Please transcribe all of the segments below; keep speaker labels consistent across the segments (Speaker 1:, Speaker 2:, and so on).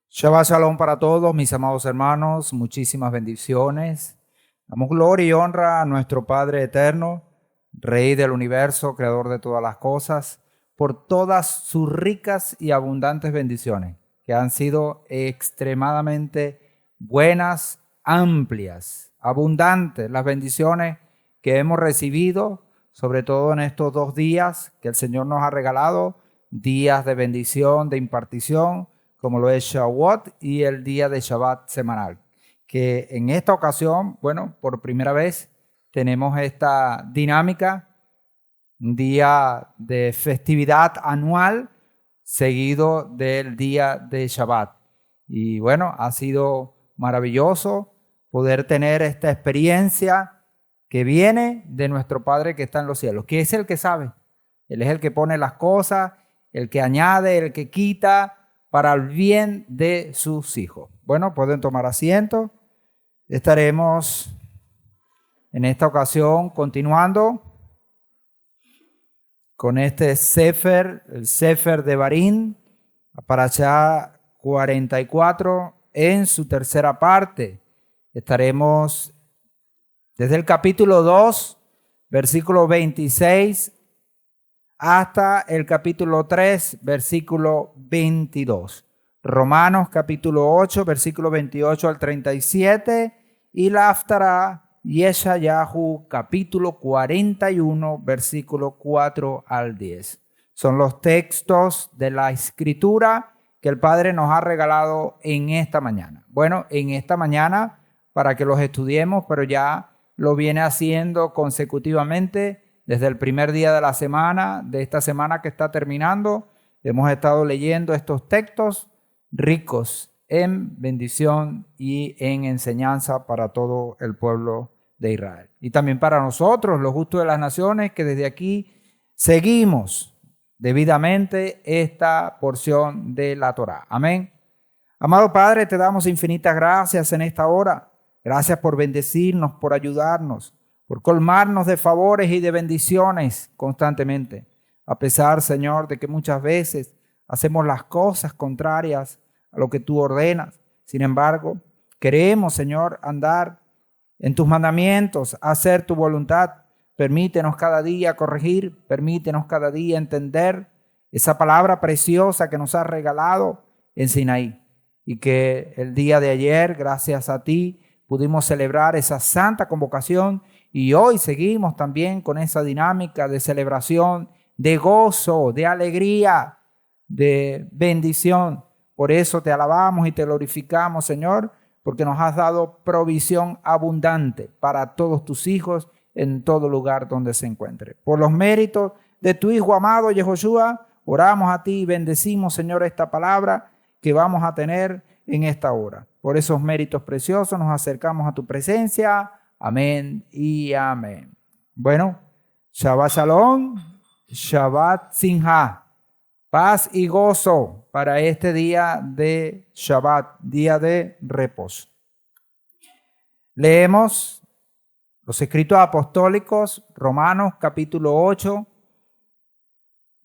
Speaker 1: Shabbat Shalom para todos, mis amados hermanos, muchísimas bendiciones. Damos gloria y honra a nuestro Padre eterno, Rey del universo, Creador de todas las cosas, por todas sus ricas y abundantes bendiciones, que han sido extremadamente buenas, amplias, abundantes, las bendiciones que hemos recibido, sobre todo en estos 2 días que el Señor nos ha regalado, días de bendición, de impartición, como lo es Shavuot y el día de Shabbat semanal, que en esta ocasión, bueno, por primera vez tenemos esta dinámica, un día de festividad anual seguido del día de Shabbat. Y bueno, ha sido maravilloso poder tener esta experiencia que viene de nuestro Padre que está en los cielos, que es el que sabe. Él es el que pone las cosas, el que añade, el que quita, para el bien de sus hijos. Bueno, pueden tomar asiento. Estaremos en esta ocasión continuando con este Sefer, el Sefer de Barín, Parashá 44, en su tercera parte. Estaremos desde el capítulo 2, versículo 26, hasta el capítulo 3, versículo 22. Romanos capítulo 8, versículo 28 al 37. Y la Haftará Yeshayahu capítulo 41, versículo 4 al 10. Son los textos de la Escritura que el Padre nos ha regalado en esta mañana. Bueno, en esta mañana para que los estudiemos, pero ya lo viene haciendo consecutivamente desde el primer día de la semana, de esta semana que está terminando. Hemos estado leyendo estos textos ricos en bendición y en enseñanza para todo el pueblo de Israel. Y también para nosotros, los justos de las naciones, que desde aquí seguimos debidamente esta porción de la Torá. Amén. Amado Padre, te damos infinitas gracias en esta hora. Gracias por bendecirnos, por ayudarnos, por colmarnos de favores y de bendiciones constantemente. A pesar, Señor, de que muchas veces hacemos las cosas contrarias a lo que tú ordenas. Sin embargo, queremos, Señor, andar en tus mandamientos, hacer tu voluntad. Permítenos cada día corregir, permítenos cada día entender esa palabra preciosa que nos has regalado en Sinaí. Y que el día de ayer, gracias a ti, pudimos celebrar esa santa convocación. Y hoy seguimos también con esa dinámica de celebración, de gozo, de alegría, de bendición. Por eso te alabamos y te glorificamos, Señor, porque nos has dado provisión abundante para todos tus hijos en todo lugar donde se encuentre. Por los méritos de tu Hijo amado, Yehoshua, oramos a ti y bendecimos, Señor, esta palabra que vamos a tener en esta hora. Por esos méritos preciosos nos acercamos a tu presencia. Amén y amén. Bueno, Shabbat Shalom, Shabbat Simha, paz y gozo para este día de Shabbat, día de reposo. Leemos los escritos apostólicos, Romanos capítulo 8,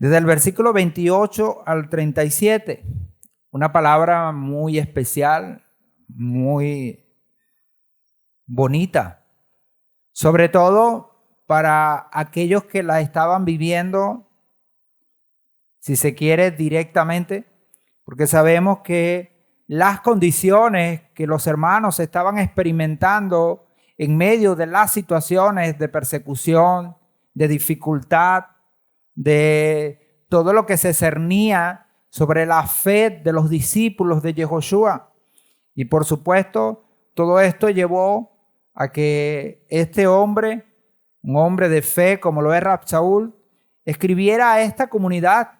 Speaker 1: desde el versículo 28 al 37. Una palabra muy especial, muy bonita. Sobre todo para aquellos que la estaban viviendo, si se quiere, directamente, porque sabemos que las condiciones que los hermanos estaban experimentando en medio de las situaciones de persecución, de dificultad, de todo lo que se cernía sobre la fe de los discípulos de Yehoshua. Y por supuesto, todo esto llevó a que este hombre, un hombre de fe como lo es Rab Shaul, escribiera a esta comunidad,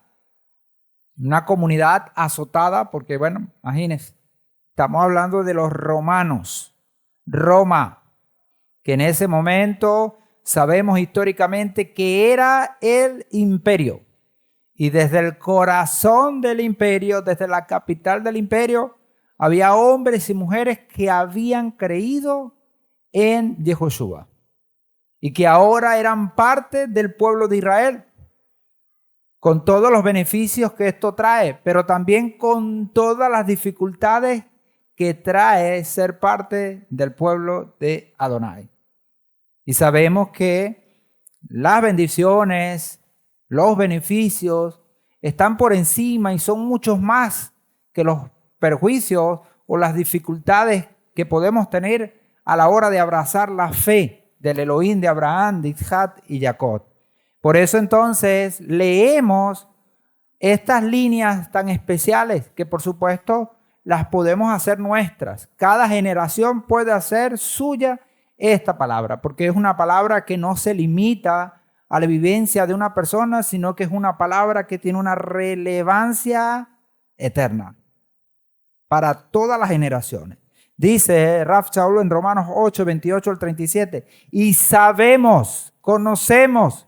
Speaker 1: una comunidad azotada, porque bueno, imagínense, estamos hablando de los romanos, Roma, que en ese momento sabemos históricamente que era el imperio. Y desde el corazón del imperio, desde la capital del imperio, había hombres y mujeres que habían creído en Yehoshua y que ahora eran parte del pueblo de Israel, con todos los beneficios que esto trae, pero también con todas las dificultades que trae ser parte del pueblo de Adonai. Y sabemos que las bendiciones, los beneficios están por encima y son muchos más que los perjuicios o las dificultades que podemos tener a la hora de abrazar la fe del Elohim de Abraham, de Isaac y Jacob. Por eso entonces leemos estas líneas tan especiales que por supuesto las podemos hacer nuestras. Cada generación puede hacer suya esta palabra, porque es una palabra que no se limita a la vivencia de una persona, sino que es una palabra que tiene una relevancia eterna para todas las generaciones. Dice Rav Shaul en Romanos 8, 28 al 37, y sabemos, conocemos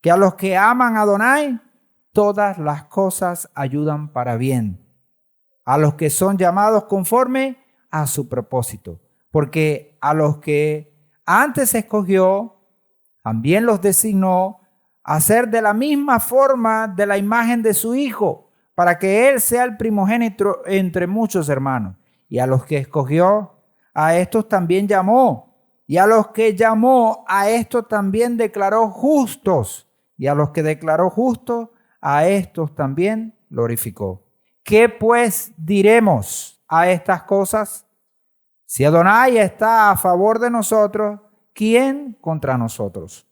Speaker 1: que a los que aman a Adonai, todas las cosas ayudan para bien. A los que son llamados conforme a su propósito. Porque a los que antes escogió, también los designó a ser de la misma forma de la imagen de su Hijo, para que Él sea el primogénito entre muchos hermanos. Y a los que escogió, a estos también llamó. Y a los que llamó, a estos también declaró justos. Y a los que declaró justos, a estos también glorificó. ¿Qué pues diremos a estas cosas? Si Adonai está a favor de nosotros, ¿quién contra nosotros?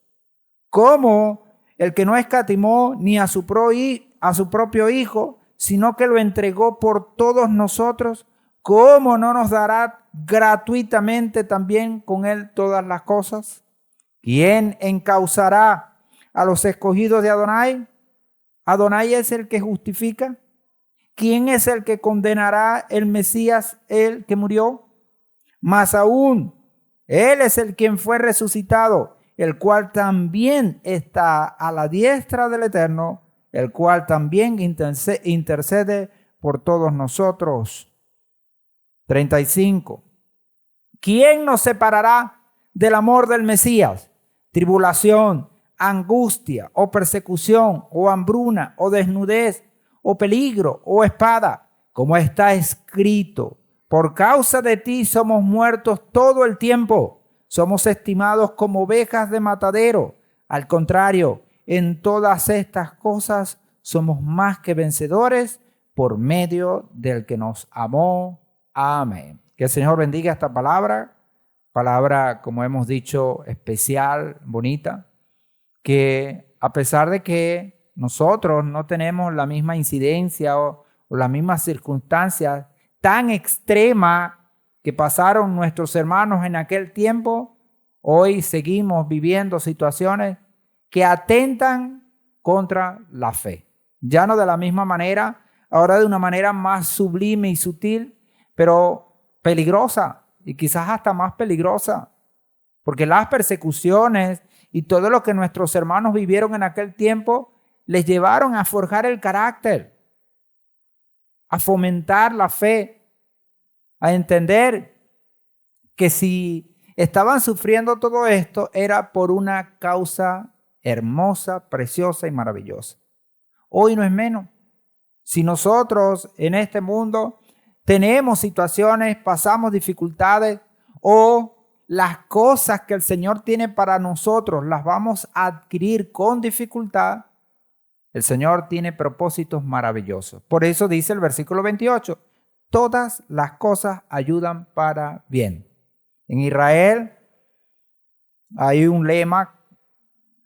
Speaker 1: ¿Cómo el que no escatimó ni a su propio Hijo, sino que lo entregó por todos nosotros, cómo no nos dará gratuitamente también con Él todas las cosas? ¿Quién encauzará a los escogidos de Adonai? ¿Adonai es el que justifica? ¿Quién es el que condenará el Mesías, el que murió? Más aún, Él es el quien fue resucitado, el cual también está a la diestra del Eterno, el cual también intercede por todos nosotros. 35. ¿Quién nos separará del amor del Mesías? Tribulación, angustia, o persecución, o hambruna, o desnudez, o peligro, o espada, como está escrito: por causa de ti somos muertos todo el tiempo, somos estimados como ovejas de matadero. Al contrario, en todas estas cosas somos más que vencedores por medio del que nos amó. Amén. Que el Señor bendiga esta palabra, como hemos dicho, especial, bonita, que a pesar de que nosotros no tenemos la misma incidencia o las mismas circunstancias tan extremas que pasaron nuestros hermanos en aquel tiempo, hoy seguimos viviendo situaciones que atentan contra la fe. Ya no de la misma manera, ahora de una manera más sublime y sutil, pero peligrosa y quizás hasta más peligrosa, porque las persecuciones y todo lo que nuestros hermanos vivieron en aquel tiempo les llevaron a forjar el carácter, a fomentar la fe, a entender que si estaban sufriendo todo esto era por una causa hermosa, preciosa y maravillosa. Hoy no es menos. Si nosotros en este mundo tenemos situaciones, pasamos dificultades o las cosas que el Señor tiene para nosotros las vamos a adquirir con dificultad, el Señor tiene propósitos maravillosos. Por eso dice el versículo 28, todas las cosas ayudan para bien. En Israel hay un lema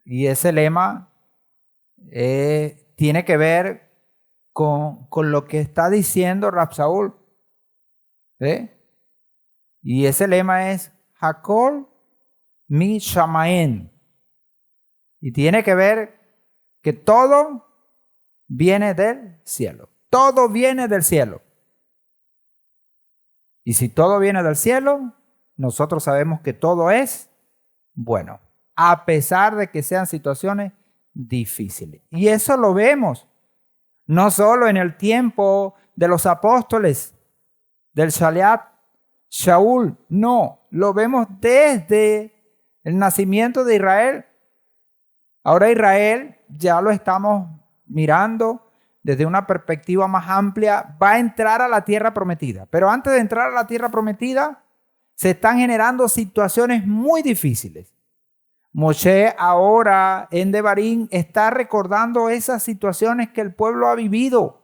Speaker 1: y ese lema tiene que ver con lo que está diciendo Rav Shaul. Y ese lema es Hakol mi Shamaen. Y tiene que ver que todo viene del cielo. Todo viene del cielo. Y si todo viene del cielo, nosotros sabemos que todo es bueno, a pesar de que sean situaciones difíciles. Y eso lo vemos no solo en el tiempo de los apóstoles, del Shaul. No, lo vemos desde el nacimiento de Israel. Ahora Israel ya lo estamos mirando desde una perspectiva más amplia. Va a entrar a la tierra prometida. Pero antes de entrar a la tierra prometida, se están generando situaciones muy difíciles. Moshe ahora en Devarim está recordando esas situaciones que el pueblo ha vivido.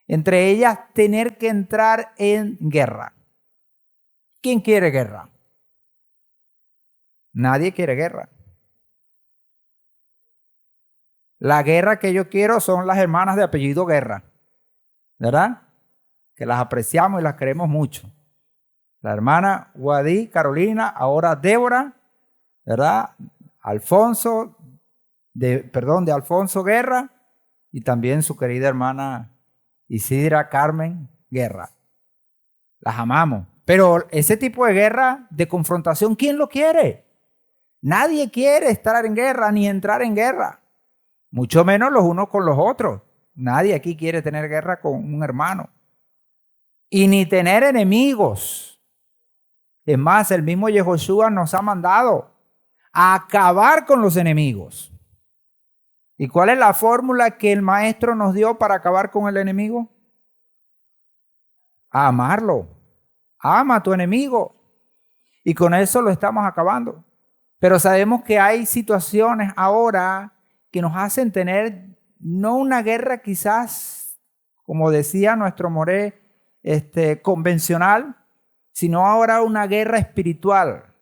Speaker 1: Entre ellas, tener que entrar en guerra. ¿Quién quiere guerra? Nadie quiere guerra. La guerra que yo quiero son las hermanas de apellido Guerra, ¿verdad? Que las apreciamos y las queremos mucho. La hermana Wadi, Carolina, ahora Débora, ¿verdad? de Alfonso Guerra, y también su querida hermana Isidra Carmen Guerra. Las amamos. Pero ese tipo de guerra, de confrontación, ¿quién lo quiere? Nadie quiere estar en guerra ni entrar en guerra. Mucho menos los unos con los otros. Nadie aquí quiere tener guerra con un hermano. Y ni tener enemigos. Es más, el mismo Yehoshua nos ha mandado a acabar con los enemigos. ¿Y cuál es la fórmula que el maestro nos dio para acabar con el enemigo? A amarlo. Ama a tu enemigo. Y con eso lo estamos acabando. Pero sabemos que hay situaciones ahora que nos hacen tener no una guerra quizás, como decía nuestro Moré, convencional, sino ahora una guerra espiritual.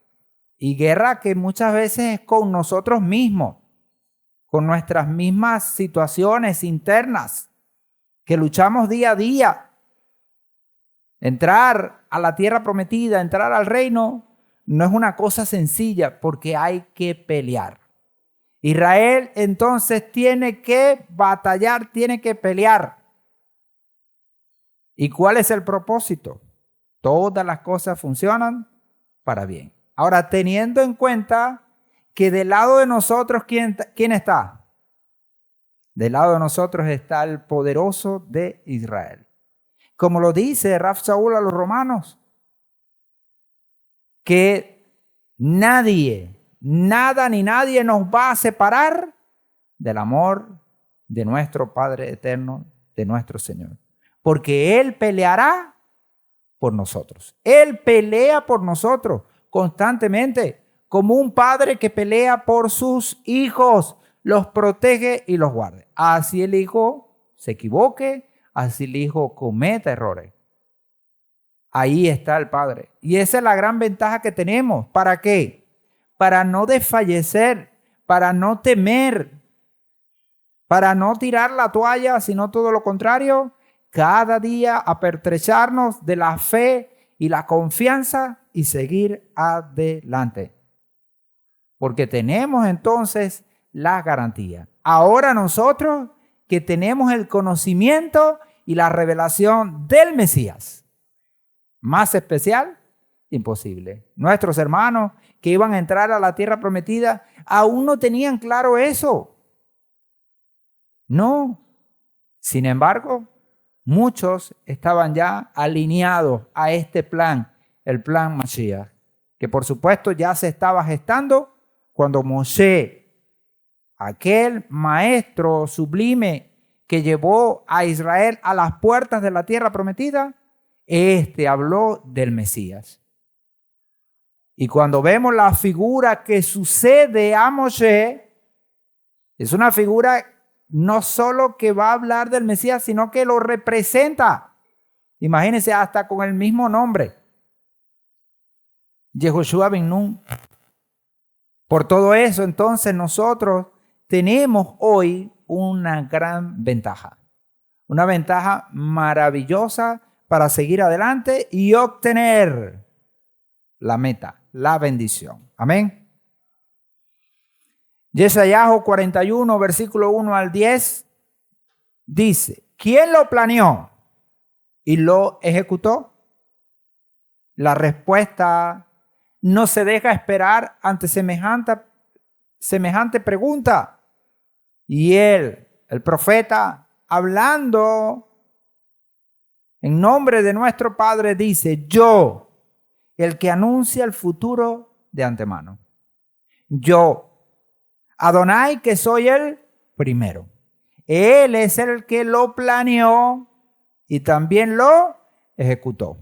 Speaker 1: Y guerra que muchas veces es con nosotros mismos, con nuestras mismas situaciones internas, que luchamos día a día. Entrar a la tierra prometida, entrar al reino, no es una cosa sencilla porque hay que pelear. Israel entonces tiene que batallar, tiene que pelear. ¿Y cuál es el propósito? Todas las cosas funcionan para bien. Ahora, teniendo en cuenta que del lado de nosotros, ¿quién está? Del lado de nosotros está el poderoso de Israel. Como lo dice Rav Shaul a los romanos, que nadie, nada ni nadie nos va a separar del amor de nuestro Padre eterno, de nuestro Señor. Porque Él peleará por nosotros. Él pelea por nosotros constantemente, como un padre que pelea por sus hijos, los protege y los guarda. Así el hijo se equivoque, así el hijo cometa errores. Ahí está el Padre. Y esa es la gran ventaja que tenemos. ¿Para qué? Para no desfallecer, para no temer, para no tirar la toalla, sino todo lo contrario, cada día apertrecharnos de la fe y la confianza y seguir adelante. Porque tenemos entonces la garantía. Ahora nosotros que tenemos el conocimiento y la revelación del Mesías. Más especial, imposible. Nuestros hermanos que iban a entrar a la tierra prometida aún no tenían claro eso. No. Sin embargo, muchos estaban ya alineados a este plan, el plan Mashiach, que por supuesto ya se estaba gestando cuando Moshe, aquel maestro sublime que llevó a Israel a las puertas de la tierra prometida, habló del Mesías. Y cuando vemos la figura que sucede a Moshe, es una figura no solo que va a hablar del Mesías, sino que lo representa. Imagínense, hasta con el mismo nombre. Yehoshua ben Nun. Por todo eso, entonces, nosotros tenemos hoy una gran ventaja. Una ventaja maravillosa para seguir adelante y obtener la meta, la bendición. Amén. Yesayahu 41, versículo 1 al 10, dice, ¿quién lo planeó y lo ejecutó? La respuesta no se deja esperar ante semejante pregunta. Y él, el profeta, hablando En nombre de nuestro Padre dice, yo, el que anuncia el futuro de antemano. Yo, Adonai, que soy el primero. Él es el que lo planeó y también lo ejecutó.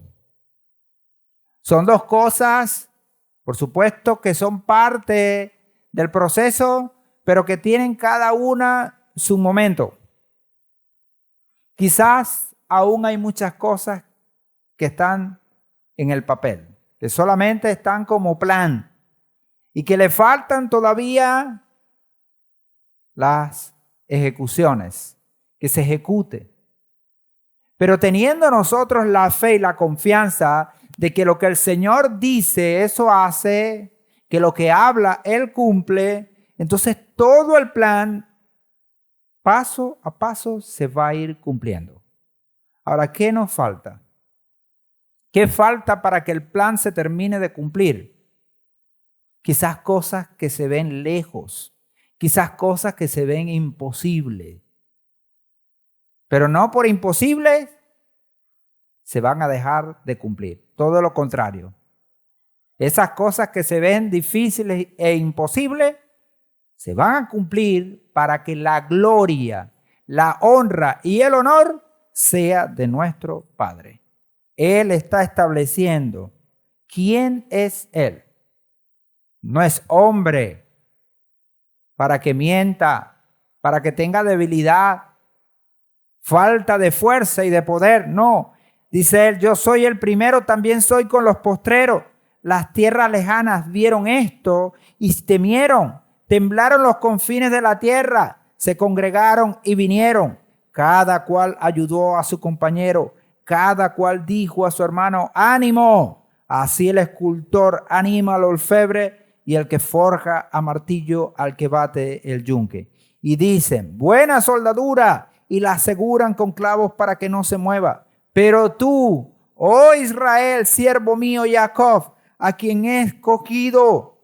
Speaker 1: Son dos cosas, por supuesto, que son parte del proceso, pero que tienen cada una su momento. Quizás aún hay muchas cosas que están en el papel, que solamente están como plan y que le faltan todavía las ejecuciones, que se ejecute. Pero teniendo nosotros la fe y la confianza de que lo que el Señor dice, eso hace, que lo que habla, Él cumple, entonces todo el plan, paso a paso, se va a ir cumpliendo. Ahora, ¿qué nos falta? ¿Qué falta para que el plan se termine de cumplir? Quizás cosas que se ven lejos, quizás cosas que se ven imposibles. Pero no por imposibles se van a dejar de cumplir. Todo lo contrario. Esas cosas que se ven difíciles e imposibles se van a cumplir para que la gloria, la honra y el honor sea de nuestro Padre. Él está estableciendo quién es Él. No es hombre para que mienta, para que tenga debilidad, falta de fuerza y de poder. No, dice Él, yo soy el primero, también soy con los postreros. Las tierras lejanas vieron esto y temieron, temblaron los confines de la tierra, se congregaron y vinieron. Cada cual ayudó a su compañero, cada cual dijo a su hermano, ánimo. Así el escultor anima al orfebre y el que forja a martillo al que bate el yunque. Y dicen, buena soldadura, y la aseguran con clavos para que no se mueva. Pero tú, oh Israel, siervo mío Jacob, a quien he escogido,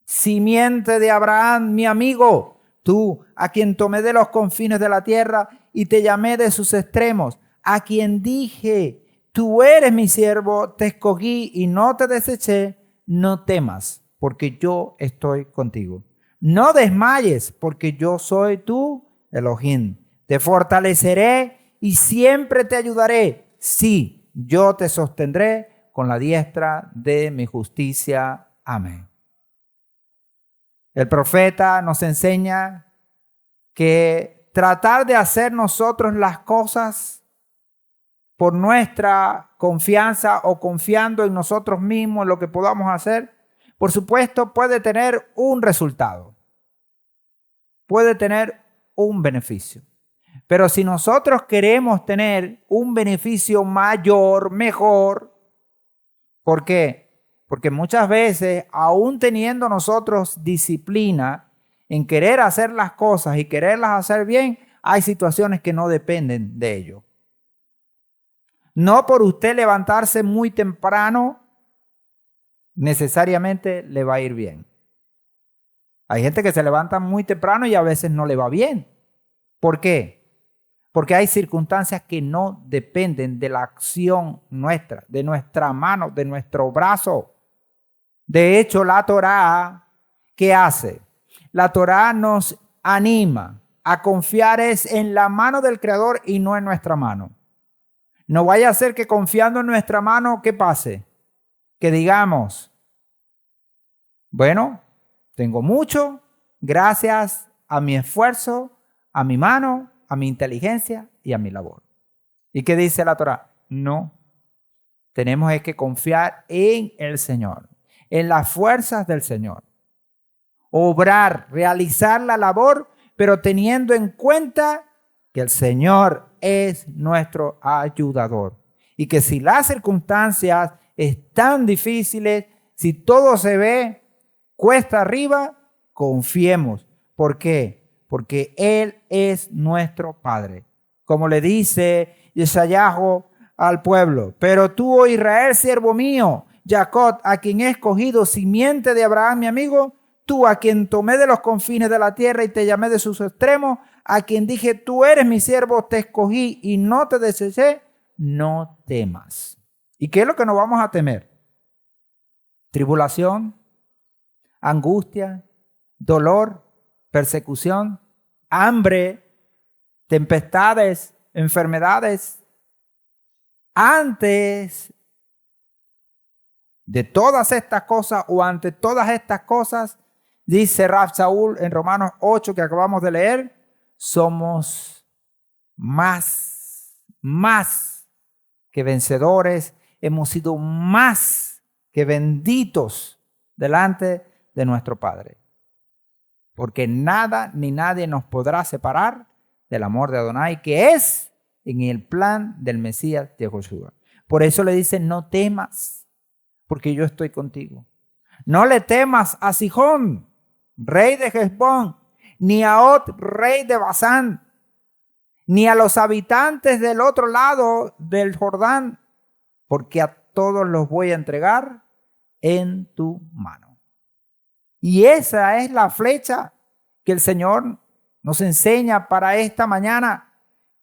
Speaker 1: simiente de Abraham, mi amigo, tú, a quien tomé de los confines de la tierra y te llamé de sus extremos, a quien dije, tú eres mi siervo, te escogí y no te deseché, no temas, porque yo estoy contigo. No desmayes, porque yo soy tu Elohim. Te fortaleceré y siempre te ayudaré. Sí, yo te sostendré con la diestra de mi justicia. Amén. El profeta nos enseña que tratar de hacer nosotros las cosas por nuestra confianza o confiando en nosotros mismos, en lo que podamos hacer, por supuesto puede tener un resultado, puede tener un beneficio. Pero si nosotros queremos tener un beneficio mayor, mejor, ¿por qué? Porque muchas veces, aún teniendo nosotros disciplina en querer hacer las cosas y quererlas hacer bien, hay situaciones que no dependen de ello. No por usted levantarse muy temprano, necesariamente le va a ir bien. Hay gente que se levanta muy temprano y a veces no le va bien. ¿Por qué? Porque hay circunstancias que no dependen de la acción nuestra, de nuestra mano, de nuestro brazo. De hecho, la Torá, ¿qué hace? La Torá nos anima a confiar es en la mano del Creador y no en nuestra mano. No vaya a ser que confiando en nuestra mano, ¿qué pase? Que digamos, bueno, tengo mucho gracias a mi esfuerzo, a mi mano, a mi inteligencia y a mi labor. ¿Y qué dice la Torá? No. Tenemos que confiar en el Señor, en las fuerzas del Señor. Obrar, realizar la labor, pero teniendo en cuenta que el Señor es nuestro ayudador. Y que si las circunstancias están difíciles, si todo se ve cuesta arriba, confiemos. ¿Por qué? Porque Él es nuestro Padre. Como le dice Yeshayahu al pueblo, pero tú, oh Israel, siervo mío, Jacob, a quien he escogido, simiente de Abraham, mi amigo, tú, a quien tomé de los confines de la tierra y te llamé de sus extremos, a quien dije, tú eres mi siervo, te escogí y no te deseché, no temas. ¿Y qué es lo que nos vamos a temer? Tribulación, angustia, dolor, persecución, hambre, tempestades, enfermedades. Antes de todas estas cosas o ante todas estas cosas, dice Rav Shaul en Romanos 8 que acabamos de leer, somos más que vencedores, hemos sido más que benditos delante de nuestro Padre. Porque nada ni nadie nos podrá separar del amor de Adonai, que es en el plan del Mesías de Josué. Por eso le dice, no temas, porque yo estoy contigo. No le temas a Sihón, rey de Hesbón, ni a Og, rey de Basán, ni a los habitantes del otro lado del Jordán, porque a todos los voy a entregar en tu mano. Y esa es la flecha que el Señor nos enseña para esta mañana,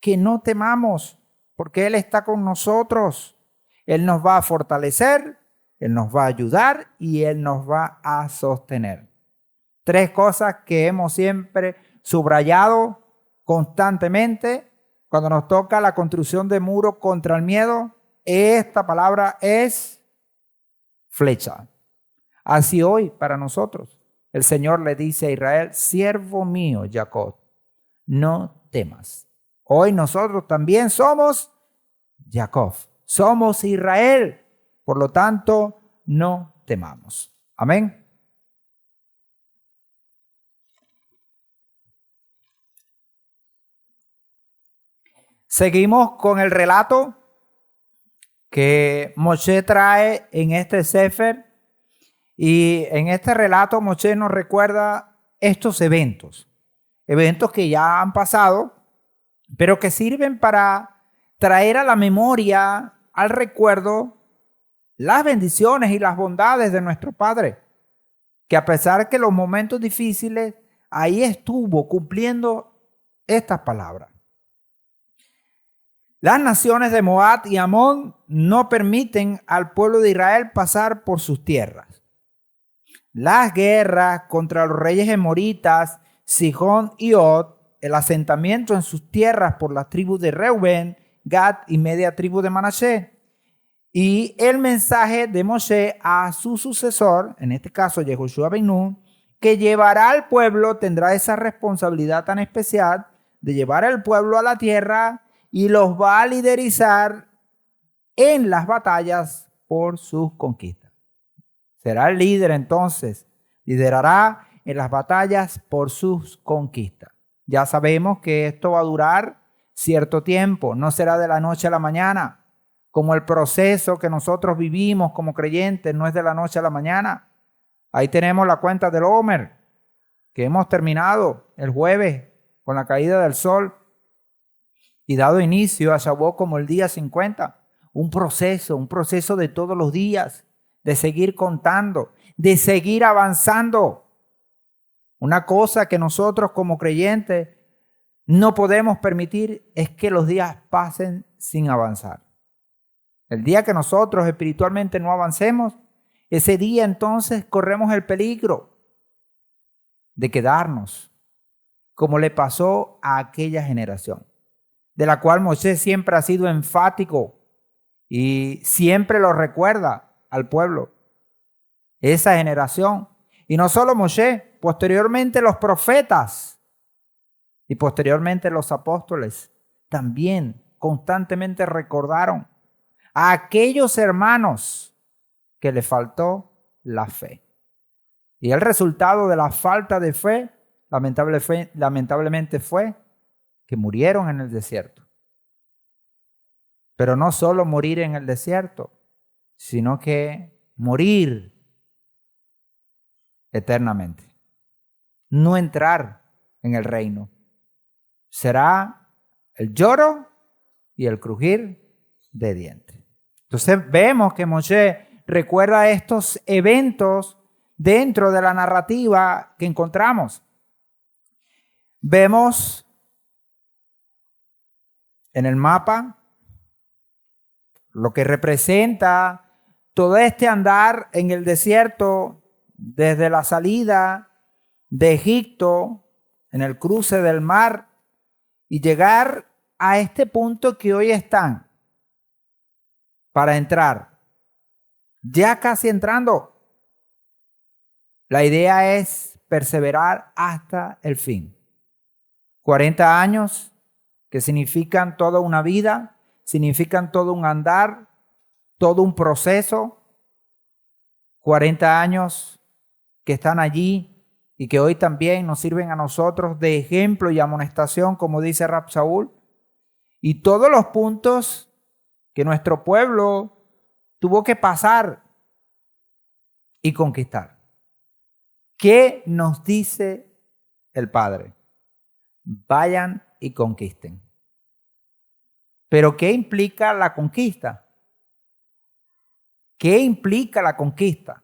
Speaker 1: que no temamos, porque Él está con nosotros. Él nos va a fortalecer, Él nos va a ayudar y Él nos va a sostener. 3 cosas que hemos siempre subrayado constantemente cuando nos toca la construcción de muro contra el miedo. Esta palabra es flecha. Así hoy para nosotros, el Señor le dice a Israel, siervo mío Jacob, no temas. Hoy nosotros también somos Jacob, somos Israel. Por lo tanto, no temamos. Amén. Seguimos con el relato que Moshe trae en este Sefer. Y en este relato Moshe nos recuerda estos eventos que ya han pasado, pero que sirven para traer a la memoria, al recuerdo, las bendiciones y las bondades de nuestro Padre, que a pesar que los momentos difíciles, ahí estuvo cumpliendo estas palabras. Las naciones de Moab y Amón no permiten al pueblo de Israel pasar por sus tierras. Las guerras contra los reyes emoritas, Sihón y Og, el asentamiento en sus tierras por las tribus de Reubén, Gad y media tribu de Manasés. Y el mensaje de Moshe a su sucesor, en este caso Yehoshua ben Nun, que llevará al pueblo, tendrá esa responsabilidad tan especial de llevar al pueblo a la tierra y los va a liderizar en las batallas por sus conquistas. Será el líder entonces, liderará en las batallas por sus conquistas. Ya sabemos que esto va a durar cierto tiempo, no será de la noche a la mañana, como el proceso que nosotros vivimos como creyentes no es de la noche a la mañana. Ahí tenemos la cuenta del Omer, que hemos terminado el jueves con la caída del sol y dado inicio a Shavuot como el día 50. Un proceso de todos los días, de seguir contando, de seguir avanzando. Una cosa que nosotros como creyentes no podemos permitir es que los días pasen sin avanzar. El día que nosotros espiritualmente no avancemos, ese día entonces corremos el peligro de quedarnos, como le pasó a aquella generación, de la cual Moisés siempre ha sido enfático y siempre lo recuerda al pueblo, esa generación. Y no solo Moshe, posteriormente los profetas y posteriormente los apóstoles también constantemente recordaron a aquellos hermanos que le faltó la fe. Y el resultado de la falta de fe, lamentablemente fue que murieron en el desierto. Pero no solo morir en el desierto, sino que morir eternamente. No entrar en el reino. Será el lloro y el crujir de dientes. Entonces vemos que Moshe recuerda estos eventos dentro de la narrativa que encontramos. Vemos en el mapa lo que representa todo este andar en el desierto desde la salida de Egipto, en el cruce del mar, y llegar a este punto que hoy están para entrar. Ya casi entrando. La idea es perseverar hasta el fin. 40 años que significan toda una vida, significan todo un andar, todo un proceso. 40 años que están allí y que hoy también nos sirven a nosotros de ejemplo y amonestación, como dice Rab Saúl. Y todos los puntos que nuestro pueblo tuvo que pasar y conquistar. ¿Qué nos dice el Padre? Vayan y conquisten. ¿Pero qué implica la conquista? ¿Qué implica la conquista?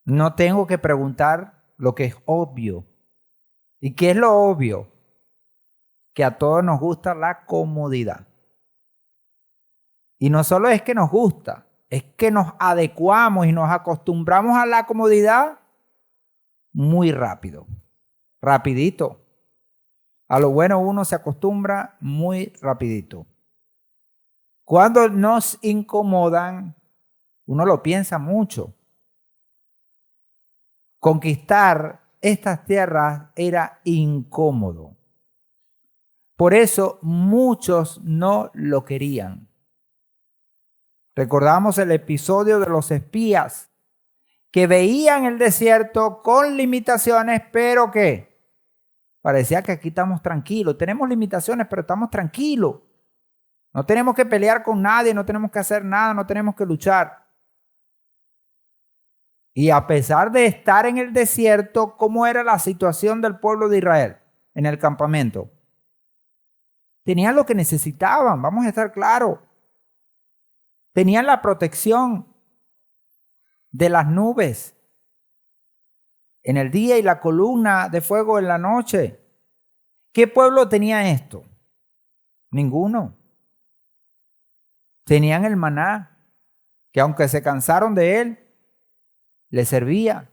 Speaker 1: No tengo que preguntar lo que es obvio. ¿Y qué es lo obvio? Que a todos nos gusta la comodidad. Y no solo es que nos gusta, es que nos adecuamos y nos acostumbramos a la comodidad muy rápido, rapidito. A lo bueno uno se acostumbra muy rapidito. Cuando nos incomodan, uno lo piensa mucho. Conquistar estas tierras era incómodo. Por eso muchos no lo querían. Recordamos el episodio de los espías que veían el desierto con limitaciones, pero que parecía que aquí estamos tranquilos. Tenemos limitaciones, pero estamos tranquilos. No tenemos que pelear con nadie, no tenemos que hacer nada, no tenemos que luchar. Y a pesar de estar en el desierto, ¿cómo era la situación del pueblo de Israel en el campamento? Tenían lo que necesitaban, vamos a estar claros. Tenían la protección de las nubes en el día y la columna de fuego en la noche. ¿Qué pueblo tenía esto? Ninguno. Tenían el maná, que aunque se cansaron de él, les servía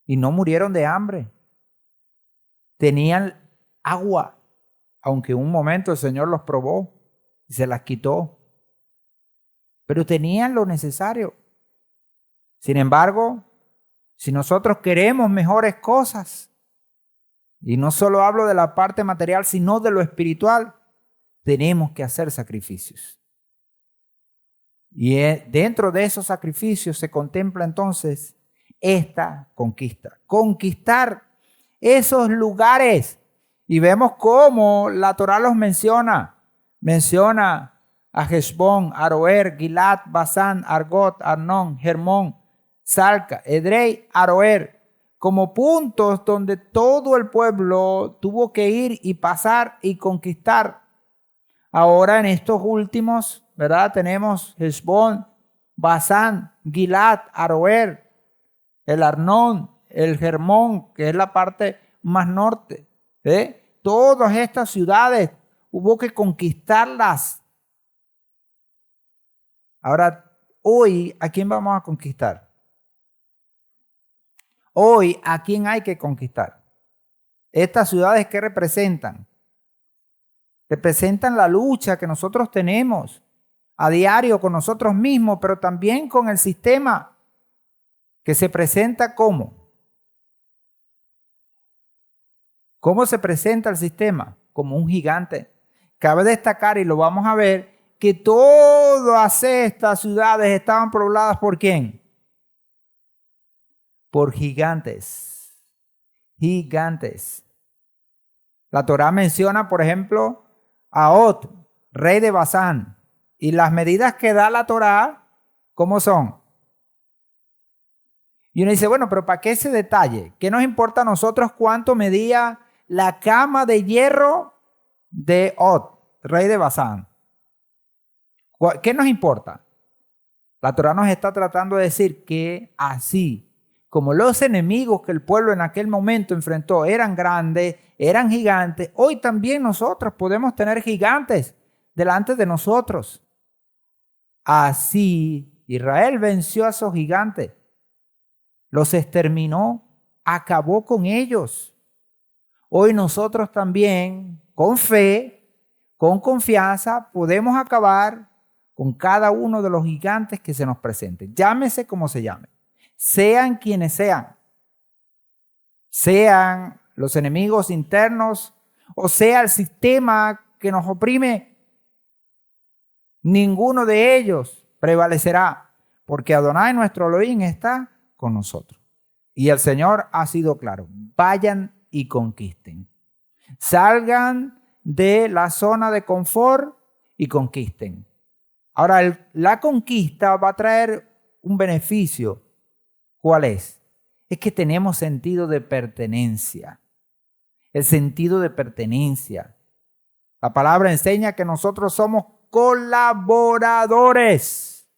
Speaker 1: y no murieron de hambre. Tenían agua, aunque en un momento el Señor los probó y se las quitó. Pero tenían lo necesario. Sin embargo, si nosotros queremos mejores cosas, y no solo hablo de la parte material, sino de lo espiritual, tenemos que hacer sacrificios. Y dentro de esos sacrificios se contempla entonces esta conquista. Conquistar esos lugares. Y vemos cómo la Torá los menciona. Menciona a Heshbón, Aroer, Gilat, Basán, Argot, Arnón, Hermón, Salca, Edrei, Aroer, como puntos donde todo el pueblo tuvo que ir y pasar y conquistar. Ahora en estos últimos, ¿verdad? Tenemos Heshbón, Basán, Gilat, Aroer, el Arnón, el Hermón, que es la parte más norte. Todas estas ciudades hubo que conquistarlas. Ahora, hoy, ¿a quién vamos a conquistar? Hoy, ¿a quién hay que conquistar? Estas ciudades, ¿qué representan? Representan la lucha que nosotros tenemos a diario con nosotros mismos, pero también con el sistema que se presenta como. ¿Cómo se presenta el sistema? Como un gigante. Cabe destacar, y lo vamos a ver, que todas estas ciudades estaban pobladas ¿por quién? Por gigantes. Gigantes. La Torá menciona, por ejemplo, a Og, rey de Basán. Y las medidas que da la Torá, ¿cómo son? Y uno dice, bueno, pero ¿para qué ese detalle? ¿Qué nos importa a nosotros cuánto medía la cama de hierro de Og, rey de Basán? ¿Qué nos importa? La Torá nos está tratando de decir que así como los enemigos que el pueblo en aquel momento enfrentó eran grandes, eran gigantes, hoy también nosotros podemos tener gigantes delante de nosotros. Así Israel venció a esos gigantes, los exterminó, acabó con ellos. Hoy nosotros también, con fe, con confianza, podemos acabar con cada uno de los gigantes que se nos presenten. Llámese como se llame. Sean quienes sean. Sean los enemigos internos o sea el sistema que nos oprime. Ninguno de ellos prevalecerá, porque Adonai, nuestro Elohim, está con nosotros. Y el Señor ha sido claro: vayan y conquisten. Salgan de la zona de confort y conquisten. Ahora, la conquista va a traer un beneficio. ¿Cuál es? Es que tenemos sentido de pertenencia. El sentido de pertenencia. La palabra enseña que nosotros somos colaboradores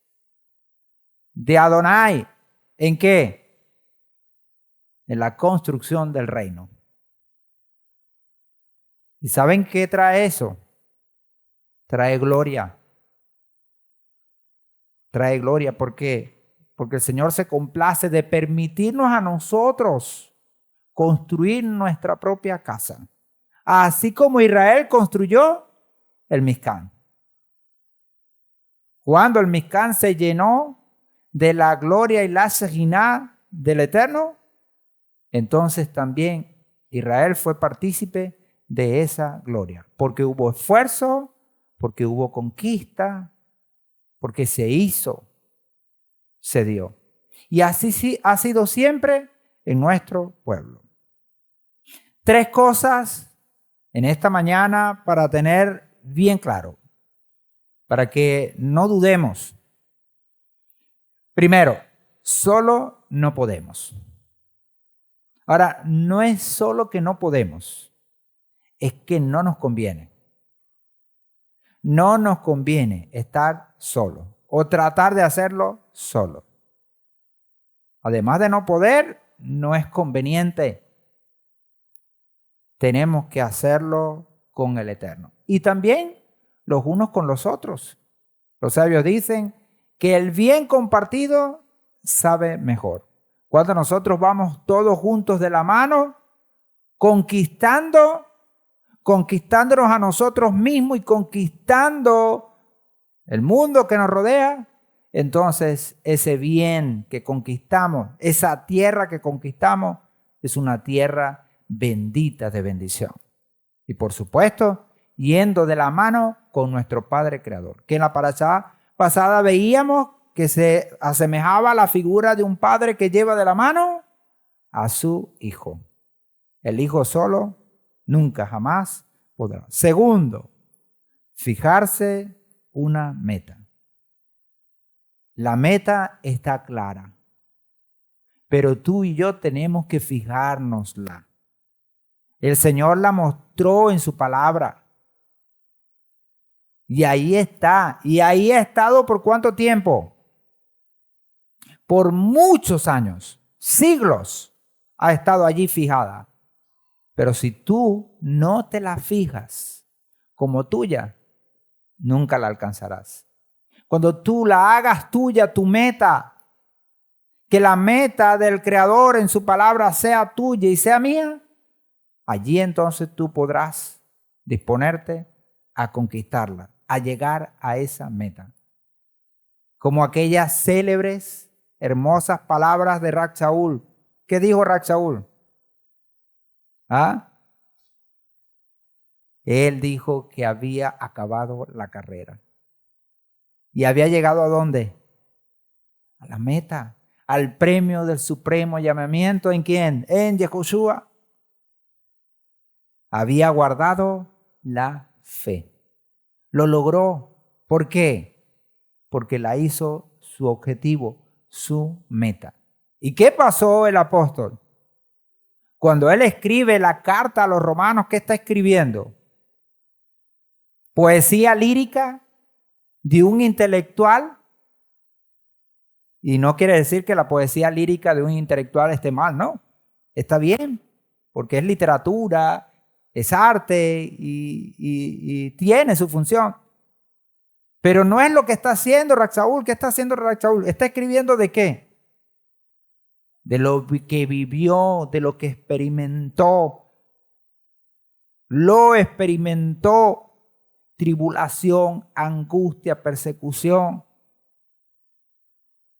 Speaker 1: de Adonai. ¿En qué? En la construcción del reino. ¿Y saben qué trae eso? Trae gloria. Trae gloria. ¿Por qué? Porque el Señor se complace de permitirnos a nosotros construir nuestra propia casa. Así como Israel construyó el Mizcán. Cuando el Mizcán se llenó de la gloria y la Shejinah del Eterno, entonces también Israel fue partícipe de esa gloria. Porque hubo esfuerzo, porque hubo conquista, porque se hizo, se dio. Y así sí ha sido siempre en nuestro pueblo. 3 cosas en esta mañana para tener bien claro, para que no dudemos. Primero, solo no podemos. Ahora, no es solo que no podemos, es que no nos conviene. No nos conviene estar solos o tratar de hacerlo solo. Además de no poder, no es conveniente. Tenemos que hacerlo con el Eterno. Y también los unos con los otros. Los sabios dicen que el bien compartido sabe mejor. Cuando nosotros vamos todos juntos de la mano, conquistándonos a nosotros mismos y conquistando el mundo que nos rodea, entonces ese bien que conquistamos, esa tierra que conquistamos, es una tierra bendita de bendición. Y por supuesto, yendo de la mano con nuestro Padre Creador, que en la parashá pasada veíamos que se asemejaba a la figura de un padre que lleva de la mano a su hijo. El hijo solo nunca jamás podrá. Segundo, fijarse una meta. La meta está clara, pero tú y yo tenemos que fijárnosla. El Señor la mostró en su palabra. Y ahí está. Y ahí ha estado ¿por cuánto tiempo? Por muchos años, siglos, ha estado allí fijada. Pero si tú no te la fijas como tuya, nunca la alcanzarás. Cuando tú la hagas tuya, tu meta, que la meta del Creador en su palabra sea tuya y sea mía, allí entonces tú podrás disponerte a conquistarla, a llegar a esa meta. Como aquellas célebres, hermosas palabras de Rab Shaul. ¿Qué dijo Rab Shaul? Él dijo que había acabado la carrera. ¿Y había llegado a dónde? A la meta, al premio del supremo llamamiento. ¿En quién? En Yehoshua. Había guardado la fe. Lo logró. ¿Por qué? Porque la hizo su objetivo, su meta. ¿Y qué pasó el apóstol? Cuando él escribe la carta a los romanos, ¿qué está escribiendo? Poesía lírica de un intelectual. Y no quiere decir que la poesía lírica de un intelectual esté mal, no. Está bien, porque es literatura, es arte y tiene su función. Pero no es lo que está haciendo Rabsaúl. ¿Qué está haciendo Rabsaúl? Está escribiendo ¿de qué? De lo que vivió, de lo que experimentó. Lo experimentó. Tribulación, angustia, persecución.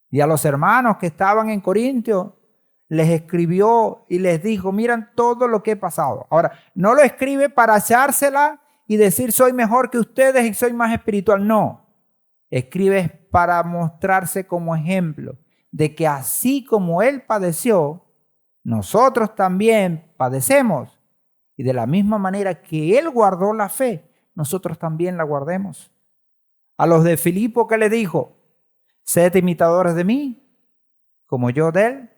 Speaker 1: Y a los hermanos que estaban en Corintio, les escribió y les dijo, miren todo lo que he pasado. Ahora, no lo escribe para echársela y decir soy mejor que ustedes y soy más espiritual. No, escribe para mostrarse como ejemplo de que así como él padeció, nosotros también padecemos. Y de la misma manera que él guardó la fe, nosotros también la guardemos. A los de Filipo, ¿qué le dijo? Sed imitadores de mí, como yo del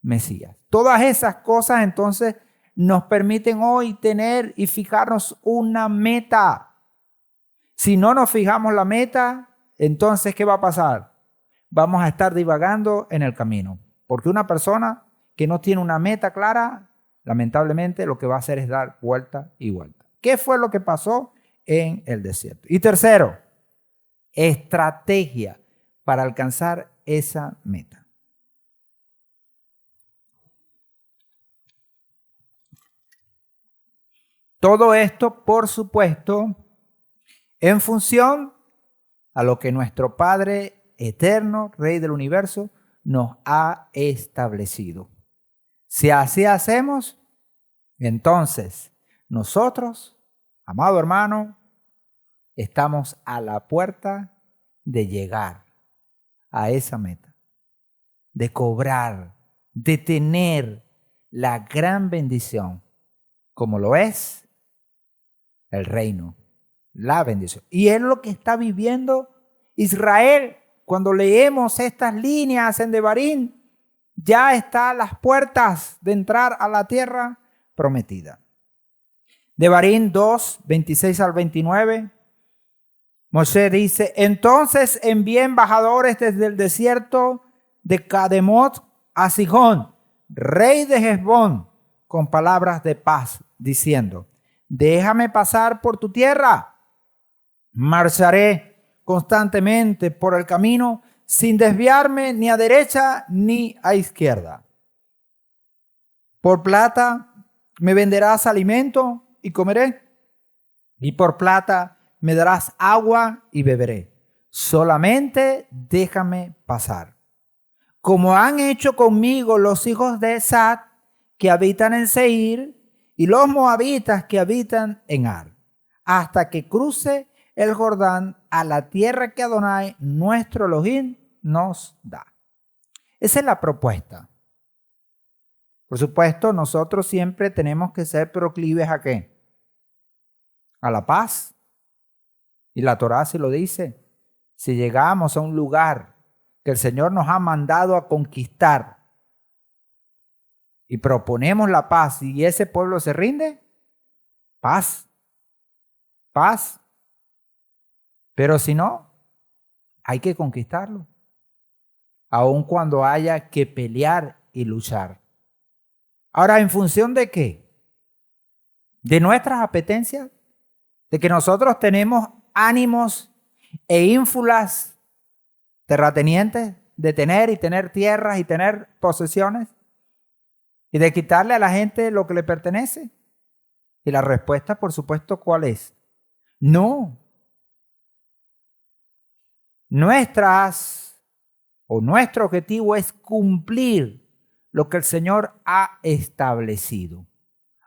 Speaker 1: Mesías. Todas esas cosas entonces nos permiten hoy tener y fijarnos una meta. Si no nos fijamos la meta, entonces ¿qué va a pasar? Vamos a estar divagando en el camino. Porque una persona que no tiene una meta clara, lamentablemente lo que va a hacer es dar vuelta y vuelta. ¿Qué fue lo que pasó en el desierto? Y tercero, estrategia para alcanzar esa meta. Todo esto, por supuesto, en función a lo que nuestro Padre eterno, Rey del universo, nos ha establecido. Si así hacemos, entonces nosotros, amado hermano, estamos a la puerta de llegar a esa meta, de cobrar, de tener la gran bendición, como lo es el reino, la bendición. Y es lo que está viviendo Israel. Cuando leemos estas líneas en Devarim, ya está a las puertas de entrar a la tierra prometida. Devarim 2, 26 al 29. Moisés dice, entonces envié embajadores desde el desierto de Cademot a Sihón, rey de Hesbón, con palabras de paz, diciendo, déjame pasar por tu tierra, marcharé constantemente por el camino sin desviarme ni a derecha ni a izquierda. Por plata me venderás alimento y comeré, y por plata me darás agua y beberé. Solamente déjame pasar. Como han hecho conmigo los hijos de Esad que habitan en Seir y los moabitas que habitan en Ar, hasta que cruce el Jordán a la tierra que Adonai, nuestro Elohim, nos da. Esa es la propuesta. Por supuesto, nosotros siempre tenemos que ser proclives ¿a qué? A la paz. Y la Torá se lo dice. Si llegamos a un lugar que el Señor nos ha mandado a conquistar y proponemos la paz y ese pueblo se rinde, paz, paz. Pero si no, hay que conquistarlo, aun cuando haya que pelear y luchar. Ahora, ¿en función de qué? De nuestras apetencias, de que nosotros tenemos ánimos e ínfulas terratenientes de tener y tener tierras y tener posesiones y de quitarle a la gente lo que le pertenece. Y la respuesta, por supuesto, ¿cuál es? No. Nuestro objetivo es cumplir lo que el Señor ha establecido,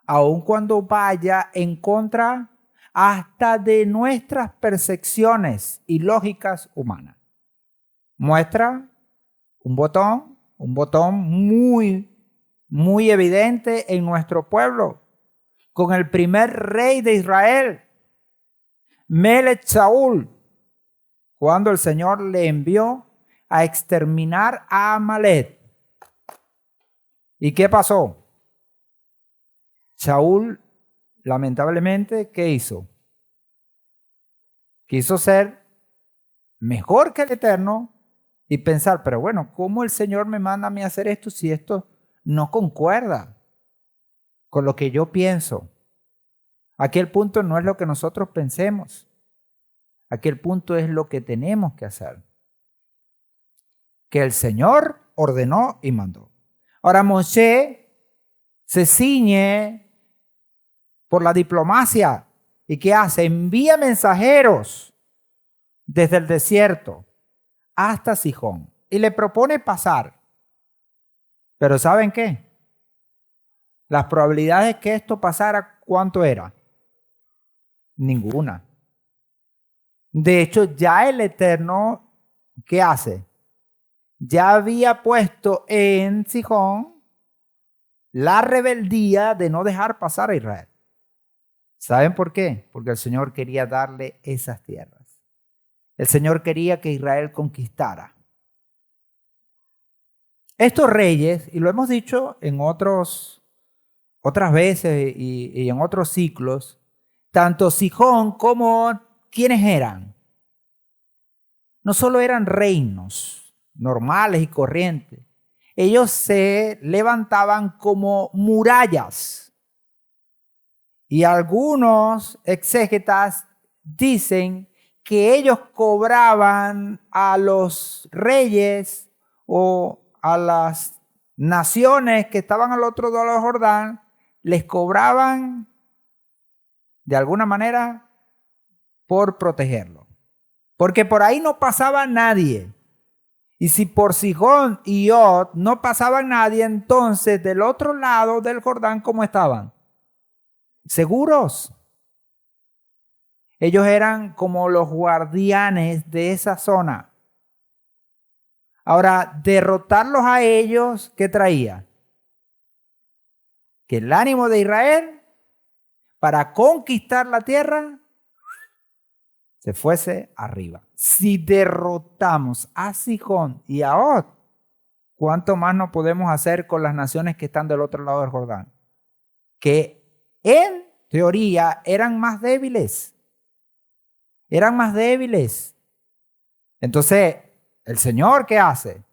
Speaker 1: aun cuando vaya en contra hasta de nuestras percepciones y lógicas humanas. Muestra un botón muy, muy evidente en nuestro pueblo, con el primer rey de Israel, Melech Saúl, cuando el Señor le envió a exterminar a Amalek. ¿Y qué pasó? Saúl, lamentablemente, ¿qué hizo? Quiso ser mejor que el Eterno y pensar, pero bueno, ¿cómo el Señor me manda a mí a hacer esto si esto no concuerda con lo que yo pienso? Aquí el punto no es lo que nosotros pensemos. Aquí el punto es lo que tenemos que hacer. Que el Señor ordenó y mandó. Ahora Moshe se ciñe por la diplomacia. ¿Y qué hace? Envía mensajeros desde el desierto hasta Sihón y le propone pasar. Pero ¿saben qué? Las probabilidades de que esto pasara, ¿cuánto era? Ninguna. De hecho, ya el Eterno, ¿qué hace? Ya había puesto en Sihón la rebeldía de no dejar pasar a Israel. ¿Saben por qué? Porque el Señor quería darle esas tierras. El Señor quería que Israel conquistara. Estos reyes, y lo hemos dicho en otras veces y en otros ciclos, tanto Sihón como ¿quiénes eran? No solo eran reinos normales y corrientes, ellos se levantaban como murallas. Y algunos exégetas dicen que ellos cobraban a los reyes o a las naciones que estaban al otro lado del Jordán, les cobraban de alguna manera por protegerlo. Porque por ahí no pasaba nadie. Y si por Sihón y Og no pasaba nadie, entonces del otro lado del Jordán, ¿cómo estaban? Seguros. Ellos eran como los guardianes de esa zona. Ahora, derrotarlos a ellos, ¿qué traía? Que el ánimo de Israel para conquistar la tierra se fuese arriba. Si derrotamos a Sihón y a Og, ¿cuánto más no podemos hacer con las naciones que están del otro lado del Jordán? Que en teoría eran más débiles. Eran más débiles. Entonces, ¿el Señor qué hace?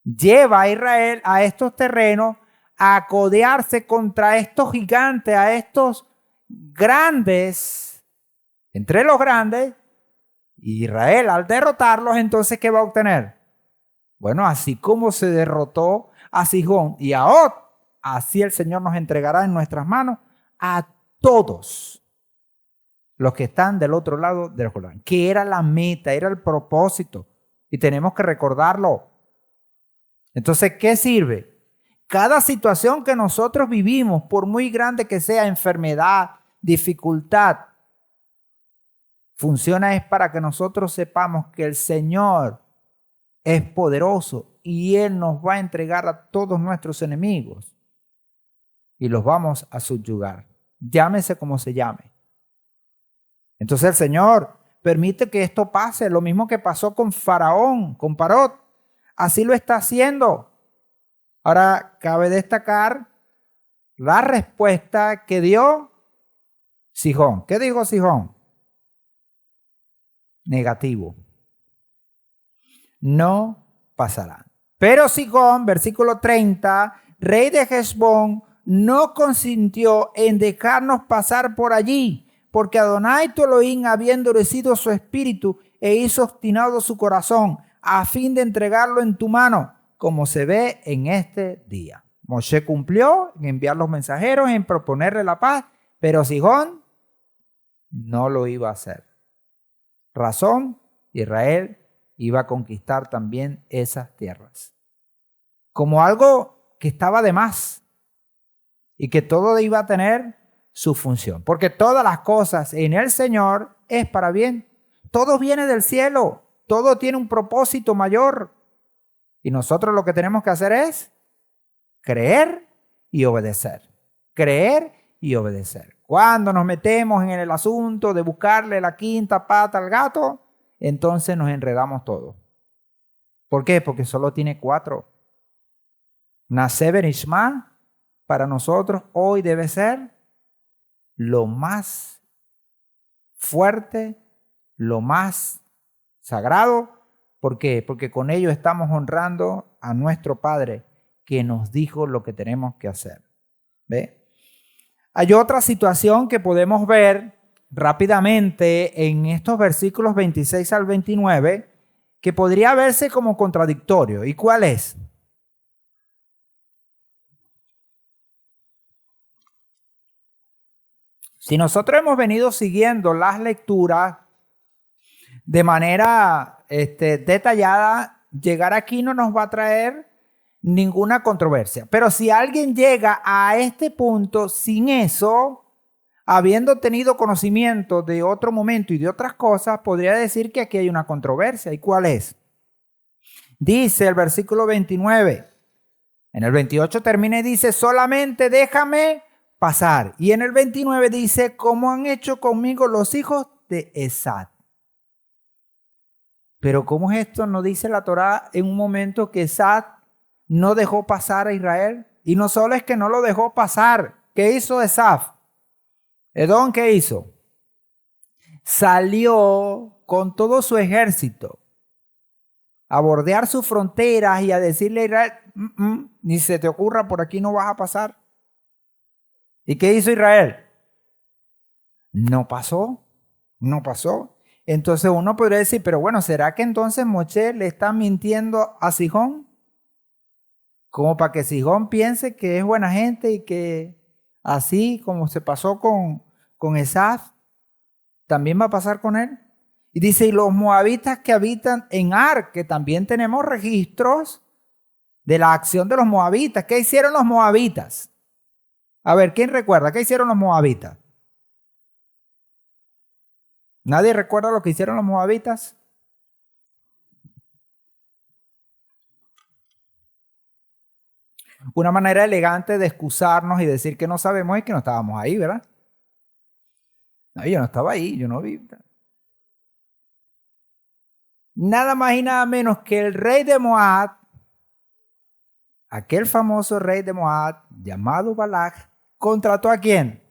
Speaker 1: Lleva a Israel a estos terrenos a codearse contra estos gigantes, a estos grandes, entre los grandes. Israel, al derrotarlos, entonces, ¿qué va a obtener? Bueno, así como se derrotó a Sihón y a Og, así el Señor nos entregará en nuestras manos a todos los que están del otro lado del Jordán. Que era la meta, era el propósito. Y tenemos que recordarlo. Entonces, ¿qué sirve? Cada situación que nosotros vivimos, por muy grande que sea, enfermedad, dificultad, funciona es para que nosotros sepamos que el Señor es poderoso y Él nos va a entregar a todos nuestros enemigos y los vamos a subyugar. Llámese como se llame. Entonces el Señor permite que esto pase, lo mismo que pasó con Faraón, con Parot. Así lo está haciendo. Ahora, cabe destacar la respuesta que dio Sihón. ¿Qué dijo Sihón? Negativo. No pasará. Pero Sihón, versículo 30, rey de Hesbón, no consintió en dejarnos pasar por allí, porque Adonai tu Elohim había endurecido su espíritu e hizo obstinado su corazón, a fin de entregarlo en tu mano, como se ve en este día. Moshe cumplió en enviar los mensajeros, en proponerle la paz, pero Sihón no lo iba a hacer. Razón, Israel iba a conquistar también esas tierras. Como algo que estaba de más y que todo iba a tener su función. Porque todas las cosas en el Señor es para bien. Todo viene del cielo. Todo tiene un propósito mayor. Y nosotros lo que tenemos que hacer es creer y obedecer. Creer y obedecer. Cuando nos metemos en el asunto de buscarle la quinta pata al gato, entonces nos enredamos todos. ¿Por qué? Porque solo tiene 4. Naseh Benishma para nosotros hoy debe ser lo más fuerte, lo más sagrado. ¿Por qué? Porque con ello estamos honrando a nuestro Padre que nos dijo lo que tenemos que hacer. ¿Ve? Hay otra situación que podemos ver rápidamente en estos versículos 26 al 29 que podría verse como contradictorio. ¿Y cuál es? Si nosotros hemos venido siguiendo las lecturas de manera detallada, llegar aquí no nos va a traer ninguna controversia. Pero si alguien llega a este punto sin eso, habiendo tenido conocimiento de otro momento y de otras cosas, podría decir que aquí hay una controversia. ¿Y cuál es? Dice el versículo 29. En el 28 termina y dice, solamente déjame pasar. Y en el 29 dice, como han hecho conmigo los hijos de Esad. Pero ¿cómo es esto? ¿No dice la Torá en un momento que Esad no dejó pasar a Israel? Y no solo es que no lo dejó pasar. ¿Qué hizo Esad? Edom, ¿qué hizo? Salió con todo su ejército a bordear sus fronteras y a decirle a Israel, ni se te ocurra, por aquí no vas a pasar. ¿Y qué hizo Israel? No pasó, no pasó. Entonces uno podría decir, pero bueno, ¿será que entonces Moshe le está mintiendo a Sihón? Como para que Sihón piense que es buena gente y que así como se pasó con Esad, también va a pasar con él. Y dice, y los moabitas que habitan en Ar, que también tenemos registros de la acción de los moabitas. ¿Qué hicieron los moabitas? A ver, ¿quién recuerda? ¿Qué hicieron los moabitas? ¿Nadie recuerda lo que hicieron los moabitas? Una manera elegante de excusarnos y decir que no sabemos es que no estábamos ahí, ¿verdad? No, yo no estaba ahí, yo no vi. Nada más y nada menos que el rey de Moab, aquel famoso rey de Moab llamado Balac, ¿contrató a quién?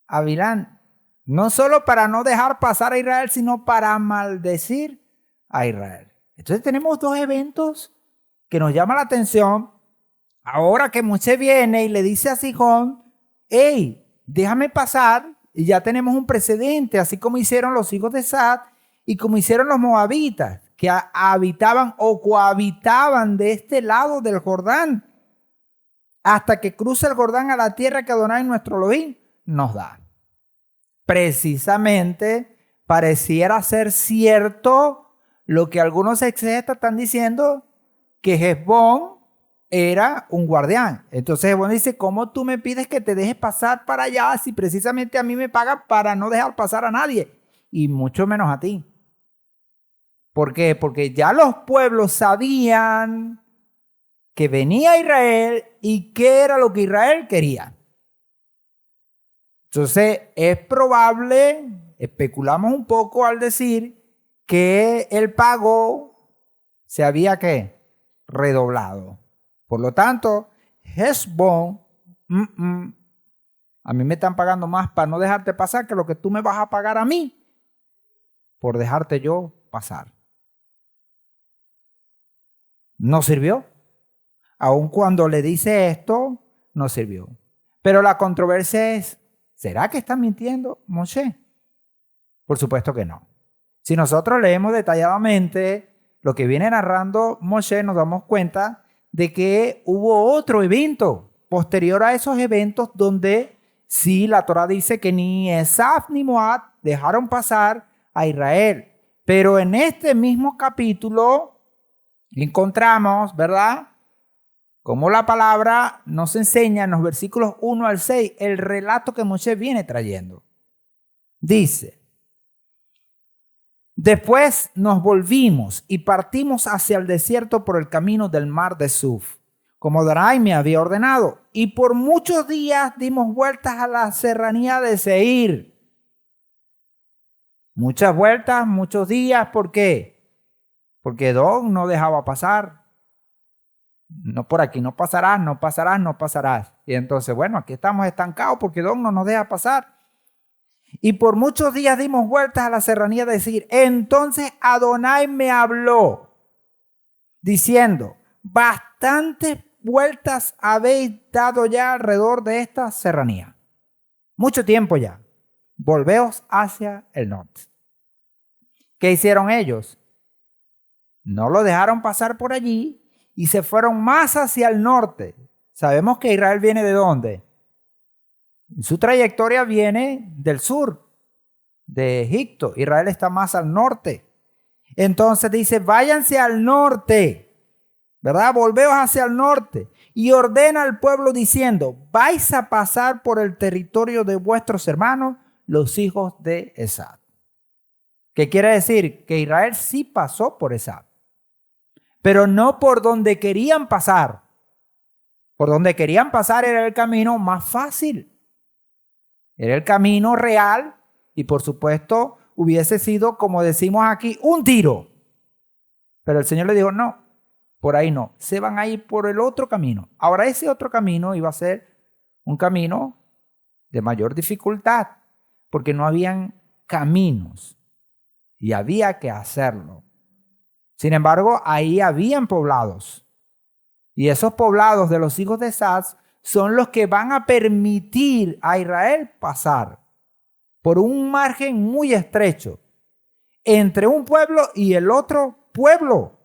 Speaker 1: A Bilán. No solo para no dejar pasar a Israel, sino para maldecir a Israel. Entonces tenemos dos eventos que nos llaman la atención. Ahora que Moshe viene y le dice a Sihón, hey, déjame pasar, y ya tenemos un precedente, así como hicieron los hijos de Sad y como hicieron los moabitas, que habitaban o cohabitaban de este lado del Jordán, hasta que cruza el Jordán a la tierra que Adonai nuestro Elohim nos da. Precisamente pareciera ser cierto lo que algunos exegetas están diciendo, que Hezbón era un guardián. Entonces Hezbón dice, ¿cómo tú me pides que te dejes pasar para allá si precisamente a mí me pagan para no dejar pasar a nadie? Y mucho menos a ti. ¿Por qué? Porque ya los pueblos sabían que venía Israel y qué era lo que Israel quería. Entonces es probable, especulamos un poco al decir que el pago se había ¿qué? Redoblado. Por lo tanto, Hezbón, a mí me están pagando más para no dejarte pasar que lo que tú me vas a pagar a mí por dejarte yo pasar. No sirvió. Aun cuando le dice esto, no sirvió. Pero la controversia es, ¿será que está mintiendo Moshe? Por supuesto que no. Si nosotros leemos detalladamente lo que viene narrando Moshe, nos damos cuenta de que hubo otro evento posterior a esos eventos donde sí la Torá dice que ni Esaf ni Moab dejaron pasar a Israel. Pero en este mismo capítulo encontramos, ¿verdad?, como la palabra nos enseña en los versículos 1 al 6 el relato que Moshe viene trayendo. Dice, después nos volvimos y partimos hacia el desierto por el camino del mar de Suf, como Adonai me había ordenado, y por muchos días dimos vueltas a la serranía de Seir. Muchas vueltas, muchos días, ¿por qué? Porque Edom no dejaba pasar. No, por aquí no pasarás, no pasarás, no pasarás. Y entonces, bueno, aquí estamos estancados porque Edom no nos deja pasar. Y por muchos días dimos vueltas a la serranía de Seir. Entonces Adonai me habló diciendo, bastantes vueltas habéis dado ya alrededor de esta serranía. Mucho tiempo ya. volveos hacia el norte. ¿Qué hicieron ellos? No lo dejaron pasar por allí y se fueron más hacia el norte. Sabemos que Israel viene ¿de dónde? Su trayectoria viene del sur, de Egipto. Israel está más al norte. Entonces dice, váyanse al norte, ¿verdad? Volveos hacia el norte. Y ordena al pueblo diciendo, vais a pasar por el territorio de vuestros hermanos, los hijos de Esad. ¿Qué quiere decir? Que Israel sí pasó por Esad, pero no por donde querían pasar. Por donde querían pasar era el camino más fácil. Era el camino real y por supuesto hubiese sido, como decimos aquí, un tiro. Pero el Señor le dijo, no, por ahí no. Se van a ir por el otro camino. Ahora ese otro camino iba a ser un camino de mayor dificultad porque no habían caminos y había que hacerlo. Sin embargo, ahí habían poblados. Y esos poblados de los hijos de Esad son los que van a permitir a Israel pasar por un margen muy estrecho entre un pueblo y el otro pueblo.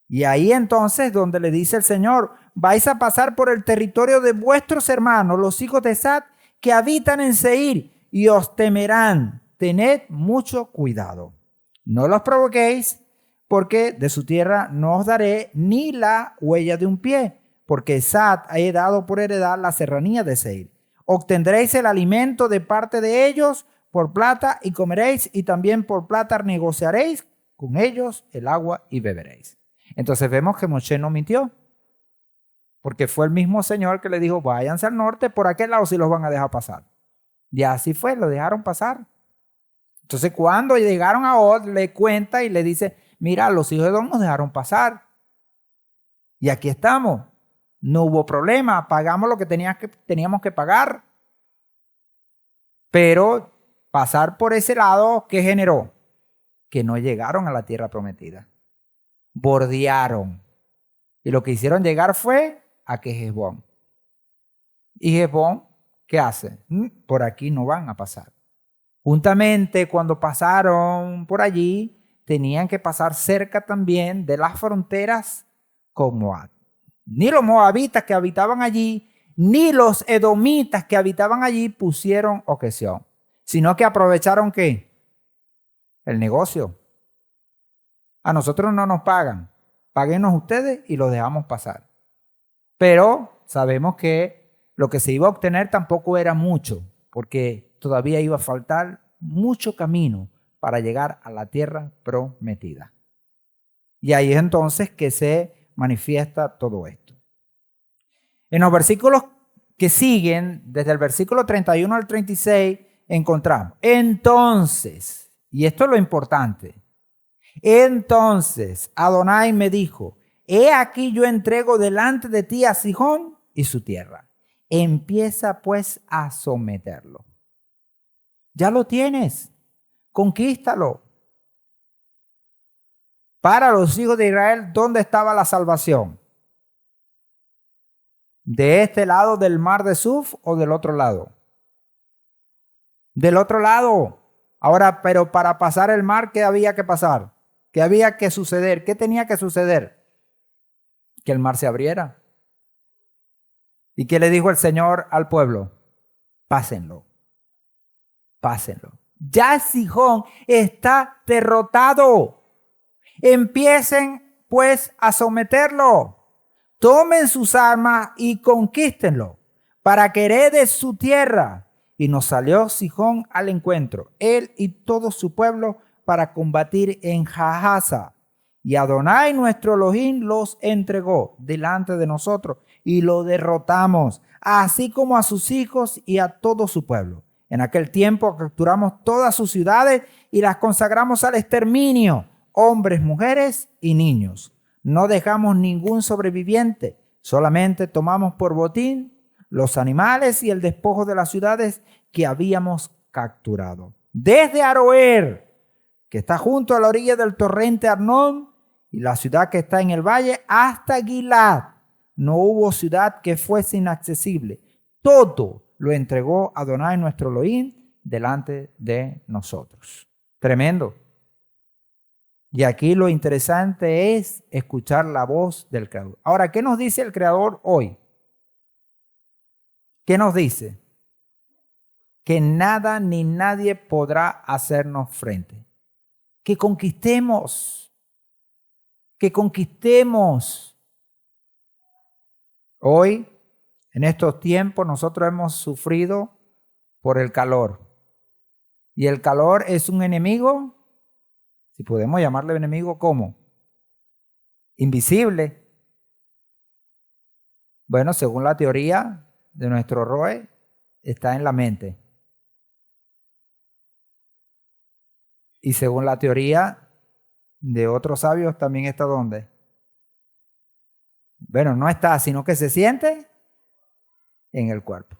Speaker 1: Y ahí entonces donde le dice el Señor, vais a pasar por el territorio de vuestros hermanos, los hijos de Esad, que habitan en Seir, y os temerán. Tened mucho cuidado. No los provoquéis, porque de su tierra no os daré ni la huella de un pie, porque Esad ha dado por heredad la serranía de Seir. Obtendréis el alimento de parte de ellos por plata y comeréis, y también por plata negociaréis con ellos el agua y beberéis. Entonces vemos que Moshe no mintió, porque fue el mismo Señor que le dijo, váyanse al norte, por aquel lado sí los van a dejar pasar. Y así fue, lo dejaron pasar. Entonces cuando llegaron a Od, le cuenta y le dice, mira, los hijos de Edom nos dejaron pasar. Y aquí estamos. No hubo problema, pagamos lo que teníamos que pagar. Pero pasar por ese lado, ¿qué generó? Que no llegaron a la tierra prometida. Bordearon. Y lo que hicieron llegar fue a Hesbón. Y Hesbón, ¿qué hace? Por aquí no van a pasar. Juntamente cuando pasaron por allí, tenían que pasar cerca también de las fronteras con Moab. Ni los moabitas que habitaban allí, ni los edomitas que habitaban allí pusieron objeción, sino que aprovecharon ¿qué? El negocio. A nosotros no nos pagan, páguenos ustedes y los dejamos pasar. Pero sabemos que lo que se iba a obtener tampoco era mucho, porque todavía iba a faltar mucho camino para llegar a la tierra prometida. Y ahí es entonces que se manifiesta todo esto. En los versículos que siguen, desde el versículo 31 al 36, encontramos, entonces, y esto es lo importante, entonces Adonai me dijo, he aquí yo entrego delante de ti a Sihón y su tierra. Empieza pues a someterlo. Ya lo tienes, conquístalo. Para los hijos de Israel, ¿dónde estaba la salvación? ¿De este lado del mar de Suf o del otro lado? Del otro lado. Ahora, pero para pasar el mar, ¿qué había que pasar? ¿Qué había que suceder? ¿Qué tenía que suceder? Que el mar se abriera. ¿Y qué le dijo el Señor al pueblo? Pásenlo. Pásenlo. Ya Sihón está derrotado. Empiecen pues a someterlo. Tomen sus armas y conquístenlo para que herede su tierra. Y nos salió Sihón al encuentro, él y todo su pueblo, para combatir en Jahaza. Y Adonai nuestro Elohim los entregó delante de nosotros y lo derrotamos, así como a sus hijos y a todo su pueblo. En aquel tiempo capturamos todas sus ciudades y las consagramos al exterminio, hombres, mujeres y niños. No dejamos ningún sobreviviente, solamente tomamos por botín los animales y el despojo de las ciudades que habíamos capturado. Desde Aroer, que está junto a la orilla del torrente Arnón, y la ciudad que está en el valle, hasta Gilad, no hubo ciudad que fuese inaccesible. Todo lo entregó Adonai nuestro Elohim delante de nosotros. Tremendo. Y aquí lo interesante es escuchar la voz del Creador. Ahora, ¿qué nos dice el Creador hoy? ¿Qué nos dice? Que nada ni nadie podrá hacernos frente. Que conquistemos. Que conquistemos. Hoy, en estos tiempos, nosotros hemos sufrido por el calor. Y el calor es un enemigo, si podemos llamarle enemigo, ¿cómo? Invisible. Bueno, según la teoría de nuestro Roe, está en la mente. Y según la teoría de otros sabios, también está ¿dónde? Bueno, no está, sino que se siente en el cuerpo.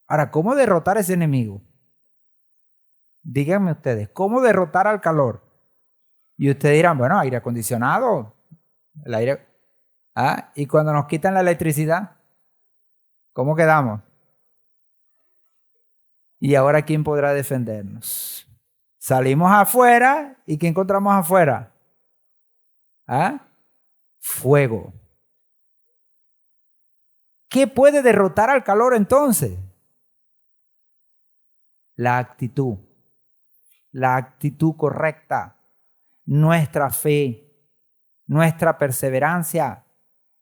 Speaker 1: Ahora, ¿cómo derrotar a ese enemigo? Díganme ustedes, ¿cómo derrotar al calor? Y ustedes dirán, bueno, aire acondicionado, el aire. Y cuando nos quitan la electricidad, ¿cómo quedamos? ¿Y ahora quién podrá defendernos? Salimos afuera y ¿qué encontramos afuera? Fuego. ¿Qué puede derrotar al calor entonces? La actitud correcta, nuestra fe, nuestra perseverancia,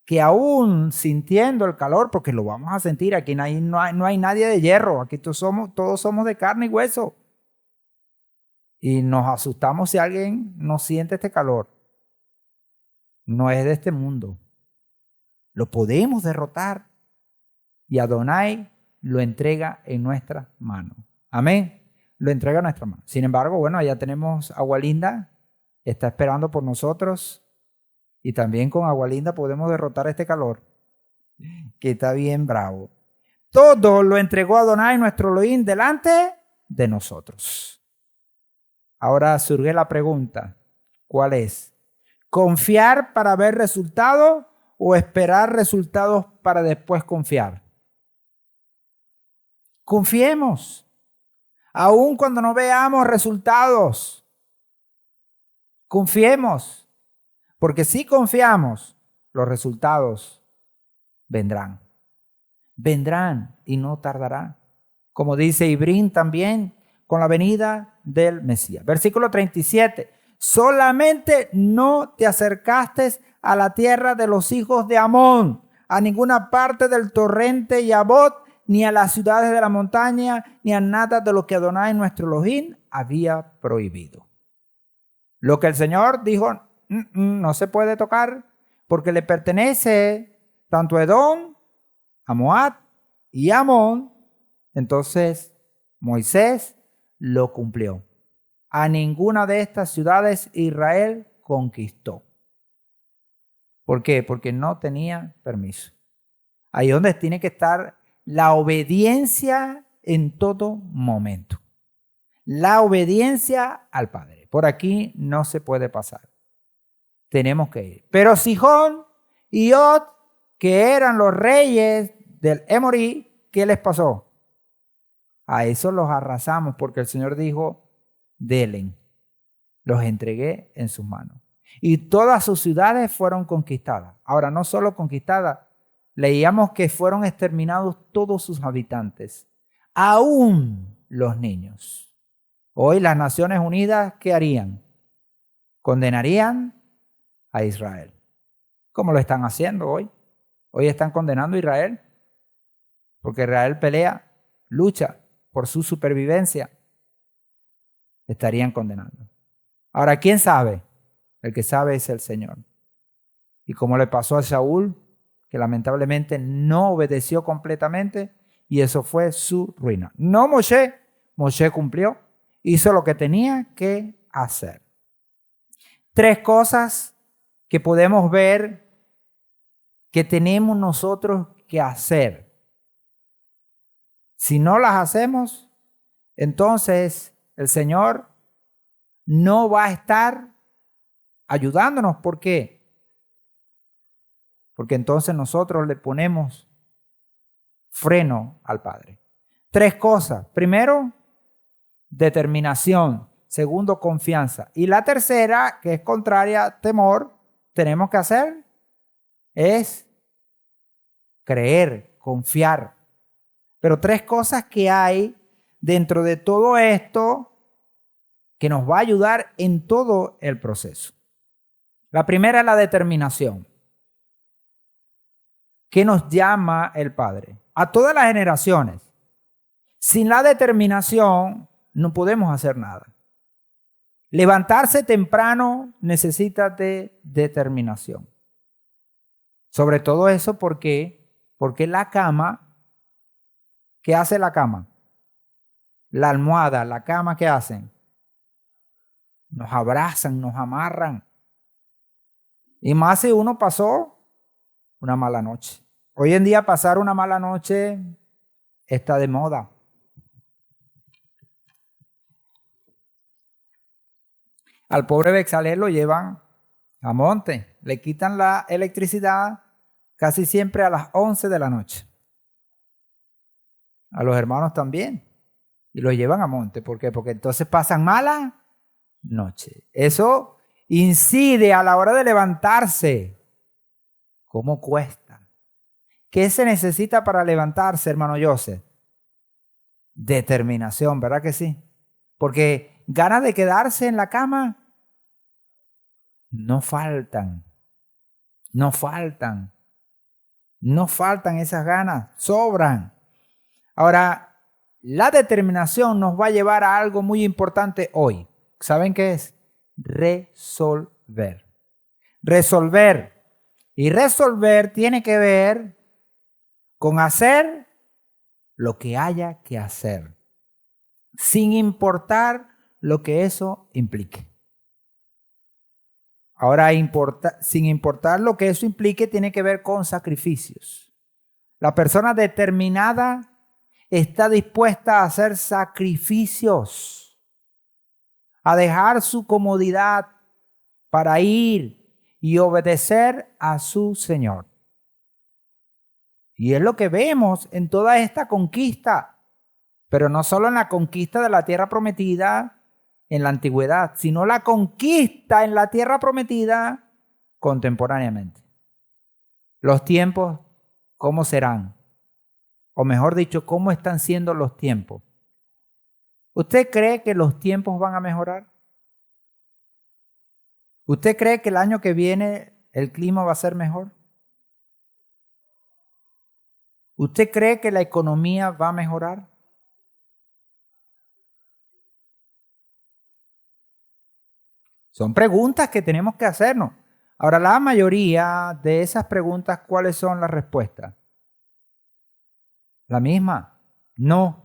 Speaker 1: que aún sintiendo el calor, porque lo vamos a sentir, aquí no hay nadie de hierro, aquí todos somos de carne y hueso. Y nos asustamos si alguien no siente este calor. No es de este mundo. Lo podemos derrotar. Y Adonai lo entrega en nuestra mano. Amén. Lo entrega en nuestra mano. Sin embargo, bueno, allá tenemos Agua Linda. Está esperando por nosotros. Y también con Agua Linda podemos derrotar este calor, que está bien bravo. Todo lo entregó Adonai, nuestro Elohim, delante de nosotros. Ahora surge la pregunta, ¿cuál es? ¿Confiar para ver resultados o esperar resultados para después confiar? Confiemos, aun cuando no veamos resultados. Confiemos, porque si confiamos, los resultados vendrán. Vendrán y no tardará. Como dice Ibrín también, con la venida del Mesías. Versículo 37. Solamente no te acercaste a la tierra de los hijos de Amón, a ninguna parte del torrente Yabot, ni a las ciudades de la montaña, ni a nada de lo que Adonai nuestro Elohim había prohibido. Lo que el Señor dijo, no se puede tocar, porque le pertenece tanto a Edom, a Moab y a Amón. Entonces Moisés lo cumplió. A ninguna de estas ciudades Israel conquistó. ¿Por qué? Porque no tenía permiso. Ahí es donde tiene que estar la obediencia en todo momento. La obediencia al Padre. Por aquí no se puede pasar. Tenemos que ir. Pero Sihón y Og, que eran los reyes del Emorí, ¿qué les pasó? A eso los arrasamos porque el Señor dijo, delen, los entregué en sus manos. Y todas sus ciudades fueron conquistadas. Ahora, no solo conquistadas, leíamos que fueron exterminados todos sus habitantes, aún los niños. Hoy las Naciones Unidas, ¿qué harían? Condenarían a Israel. ¿Cómo lo están haciendo hoy? Hoy están condenando a Israel porque Israel pelea, lucha por su supervivencia. Estarían condenando. Ahora, ¿quién sabe? El que sabe es el Señor. Y como le pasó a Saúl, que lamentablemente no obedeció completamente, y eso fue su ruina. No Moshe. Moshe cumplió, hizo lo que tenía que hacer. 3 cosas que podemos ver que tenemos nosotros que hacer. Si no las hacemos, entonces el Señor no va a estar ayudándonos. ¿Por qué? Porque entonces nosotros le ponemos freno al Padre. 3 cosas. Primero, determinación. Segundo, confianza. Y la tercera, que es contraria a temor, tenemos que hacer es creer, confiar. Pero 3 cosas que hay dentro de todo esto que nos va a ayudar en todo el proceso. La primera es la determinación. ¿Qué nos llama el Padre? A todas las generaciones. Sin la determinación no podemos hacer nada. Levantarse temprano necesita de determinación. Sobre todo eso porque la cama, ¿qué hace la cama? La almohada, la cama, ¿qué hacen? Nos abrazan, nos amarran. Y más si uno pasó una mala noche. Hoy en día pasar una mala noche está de moda. Al pobre Bexalel lo llevan a monte. Le quitan la electricidad casi siempre a las 11 de la noche. A los hermanos también. Y lo llevan a monte. ¿Por qué? Porque entonces pasan mala noche. Eso incide a la hora de levantarse. ¿Cómo cuesta? ¿Qué se necesita para levantarse, hermano Joseph? Determinación, ¿verdad que sí? Porque ganas de quedarse en la cama no faltan. No faltan. No faltan esas ganas, sobran. Ahora, la determinación nos va a llevar a algo muy importante hoy. ¿Saben qué es? Resolver. Resolver. Y resolver tiene que ver con hacer lo que haya que hacer, sin importar lo que eso implique. Ahora, sin importar lo que eso implique, tiene que ver con sacrificios. La persona determinada está dispuesta a hacer sacrificios, a dejar su comodidad para ir y obedecer a su Señor. Y es lo que vemos en toda esta conquista, pero no solo en la conquista de la tierra prometida en la antigüedad, sino la conquista en la tierra prometida contemporáneamente. Los tiempos, ¿cómo serán? O mejor dicho, ¿cómo están siendo los tiempos? ¿Usted cree que los tiempos van a mejorar? ¿Usted cree que el año que viene el clima va a ser mejor? ¿Usted cree que la economía va a mejorar? Son preguntas que tenemos que hacernos. Ahora, la mayoría de esas preguntas, ¿cuáles son las respuestas? La misma. No.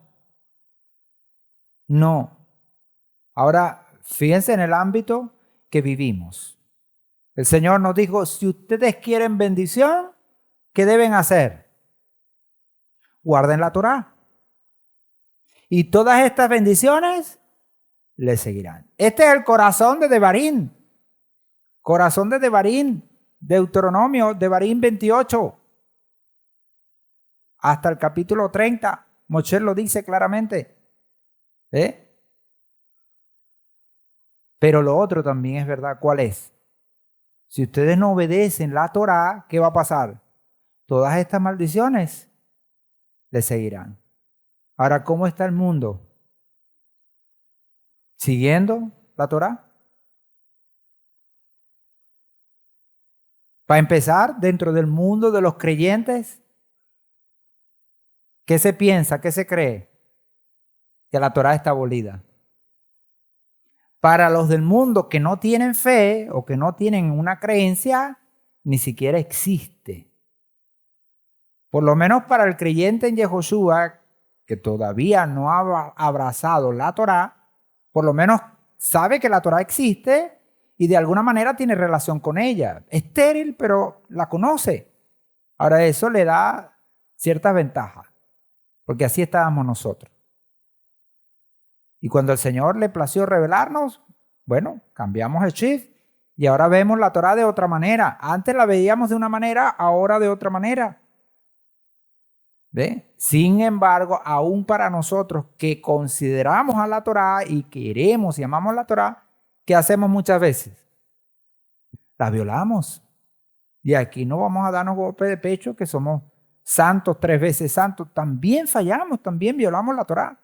Speaker 1: No. Ahora, fíjense en el ámbito que vivimos. El Señor nos dijo, si ustedes quieren bendición, ¿qué deben hacer? Guarden la Torá. Y todas estas bendiciones le seguirán. Este es el corazón de Devarim. Corazón de Devarim. Deuteronomio, Devarim 28. Hasta el capítulo 30. Moshe lo dice claramente. Pero lo otro también es verdad. ¿Cuál es? Si ustedes no obedecen la Torá, ¿qué va a pasar? Todas estas maldiciones le seguirán. Ahora, ¿cómo está el mundo? ¿Siguiendo la Torá? Para empezar, dentro del mundo de los creyentes, ¿qué se piensa? ¿Qué se cree? Que la Torá está abolida. Para los del mundo que no tienen fe o que no tienen una creencia, ni siquiera existe. Por lo menos para el creyente en Yehoshua, que todavía no ha abrazado la Torá, por lo menos sabe que la Torá existe y de alguna manera tiene relación con ella. Estéril, pero la conoce. Ahora eso le da ciertas ventajas, porque así estábamos nosotros. Y cuando el Señor le plació revelarnos, bueno, cambiamos el shift y ahora vemos la Torá de otra manera. Antes la veíamos de una manera, ahora de otra manera. ¿Ve? Sin embargo, aún para nosotros que consideramos a la Torá y queremos y amamos la Torá, ¿qué hacemos muchas veces? La violamos. Y aquí no vamos a darnos golpe de pecho que somos santos, 3 veces santos. También fallamos, también violamos la Torá.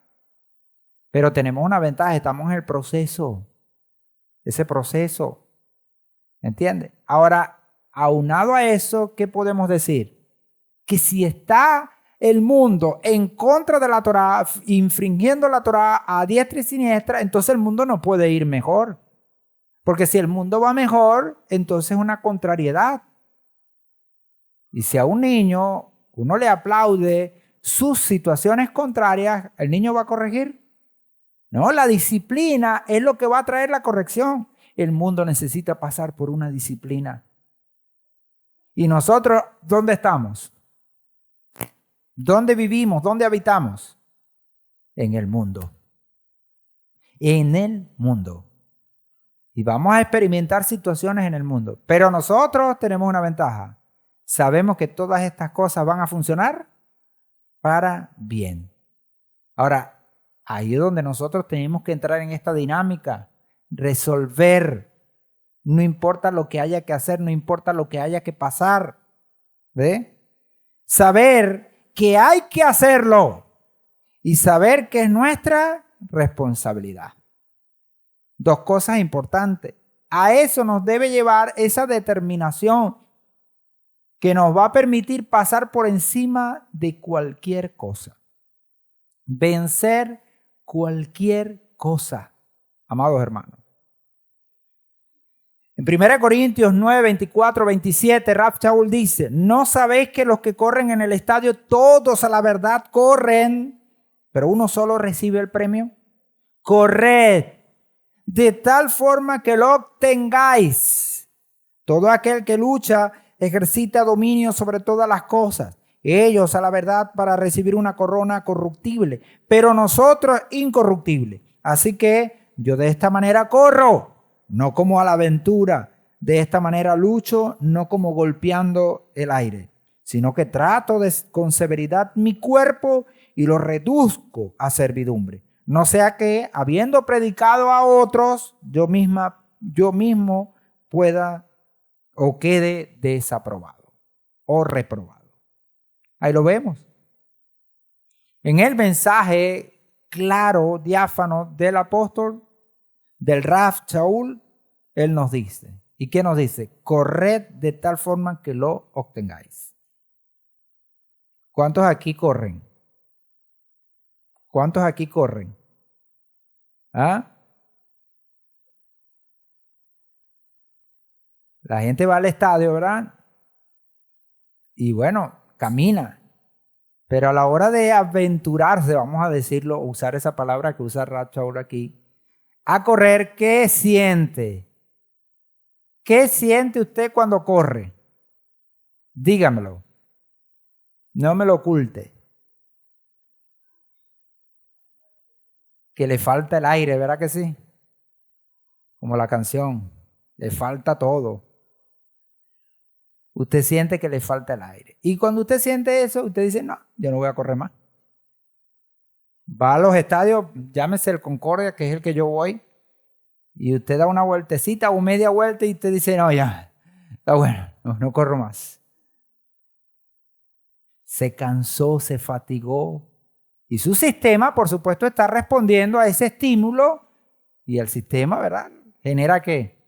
Speaker 1: Pero tenemos una ventaja, estamos en el proceso. Ese proceso. ¿Entiendes? Ahora, aunado a eso, ¿qué podemos decir? Que si está el mundo en contra de la Torá, infringiendo la Torá a diestra y siniestra, entonces el mundo no puede ir mejor. Porque si el mundo va mejor, entonces es una contrariedad. Y si a un niño uno le aplaude sus situaciones contrarias, ¿el niño va a corregir? No, la disciplina es lo que va a traer la corrección. El mundo necesita pasar por una disciplina. ¿Y nosotros dónde estamos? ¿Dónde vivimos? ¿Dónde habitamos? En el mundo. En el mundo. Y vamos a experimentar situaciones en el mundo. Pero nosotros tenemos una ventaja. Sabemos que todas estas cosas van a funcionar para bien. Ahora, ahí es donde nosotros tenemos que entrar en esta dinámica, resolver. No importa lo que haya que hacer, no importa lo que haya que pasar. ¿Ve? Saber que hay que hacerlo y saber que es nuestra responsabilidad. 2 cosas importantes. A eso nos debe llevar esa determinación que nos va a permitir pasar por encima de cualquier cosa. Vencer cualquier cosa, amados hermanos. En 1 Corintios 9, 24, 27, Rav Shaul dice, ¿no sabéis que los que corren en el estadio, todos a la verdad corren, pero uno solo recibe el premio? Corred de tal forma que lo obtengáis. Todo aquel que lucha ejercita dominio sobre todas las cosas. Ellos a la verdad para recibir una corona corruptible, pero nosotros incorruptible. Así que yo de esta manera corro, no como a la aventura. De esta manera lucho, no como golpeando el aire, sino que trato con severidad mi cuerpo y lo reduzco a servidumbre. No sea que, habiendo predicado a otros, yo mismo pueda o quede desaprobado o reprobado. Ahí lo vemos. En el mensaje claro, diáfano del apóstol, del Rav Shaul, él nos dice. ¿Y qué nos dice? Corred de tal forma que lo obtengáis. ¿Cuántos aquí corren? ¿Cuántos aquí corren? ¿Ah? La gente va al estadio, ¿verdad? Y bueno, camina. Pero a la hora de aventurarse, vamos a decirlo, usar esa palabra que usa Rav Shaul aquí, a correr, ¿qué siente? ¿Qué siente usted cuando corre? Dígamelo. No me lo oculte. Que le falta el aire, ¿verdad que sí? Como la canción, le falta todo. Usted siente que le falta el aire. Y cuando usted siente eso, usted dice, no, yo no voy a correr más. Va a los estadios, llámese el Concordia, que es el que yo voy, y usted da una vueltecita o media vuelta y usted dice, no, ya, está bueno, no corro más. Se cansó, se fatigó. Y su sistema, por supuesto, está respondiendo a ese estímulo. Y el sistema, ¿verdad? Genera ¿qué?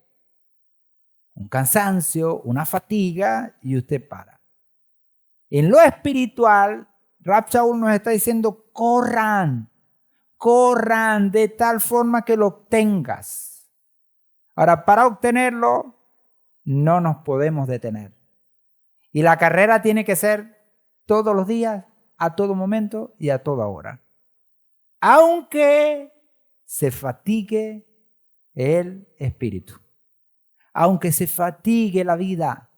Speaker 1: Un cansancio, una fatiga, y usted para. En lo espiritual, Rav Shaul nos está diciendo, corran de tal forma que lo obtengas. Ahora, para obtenerlo, no nos podemos detener. Y la carrera tiene que ser todos los días, a todo momento y a toda hora. Aunque se fatigue el espíritu, aunque se fatigue la vida,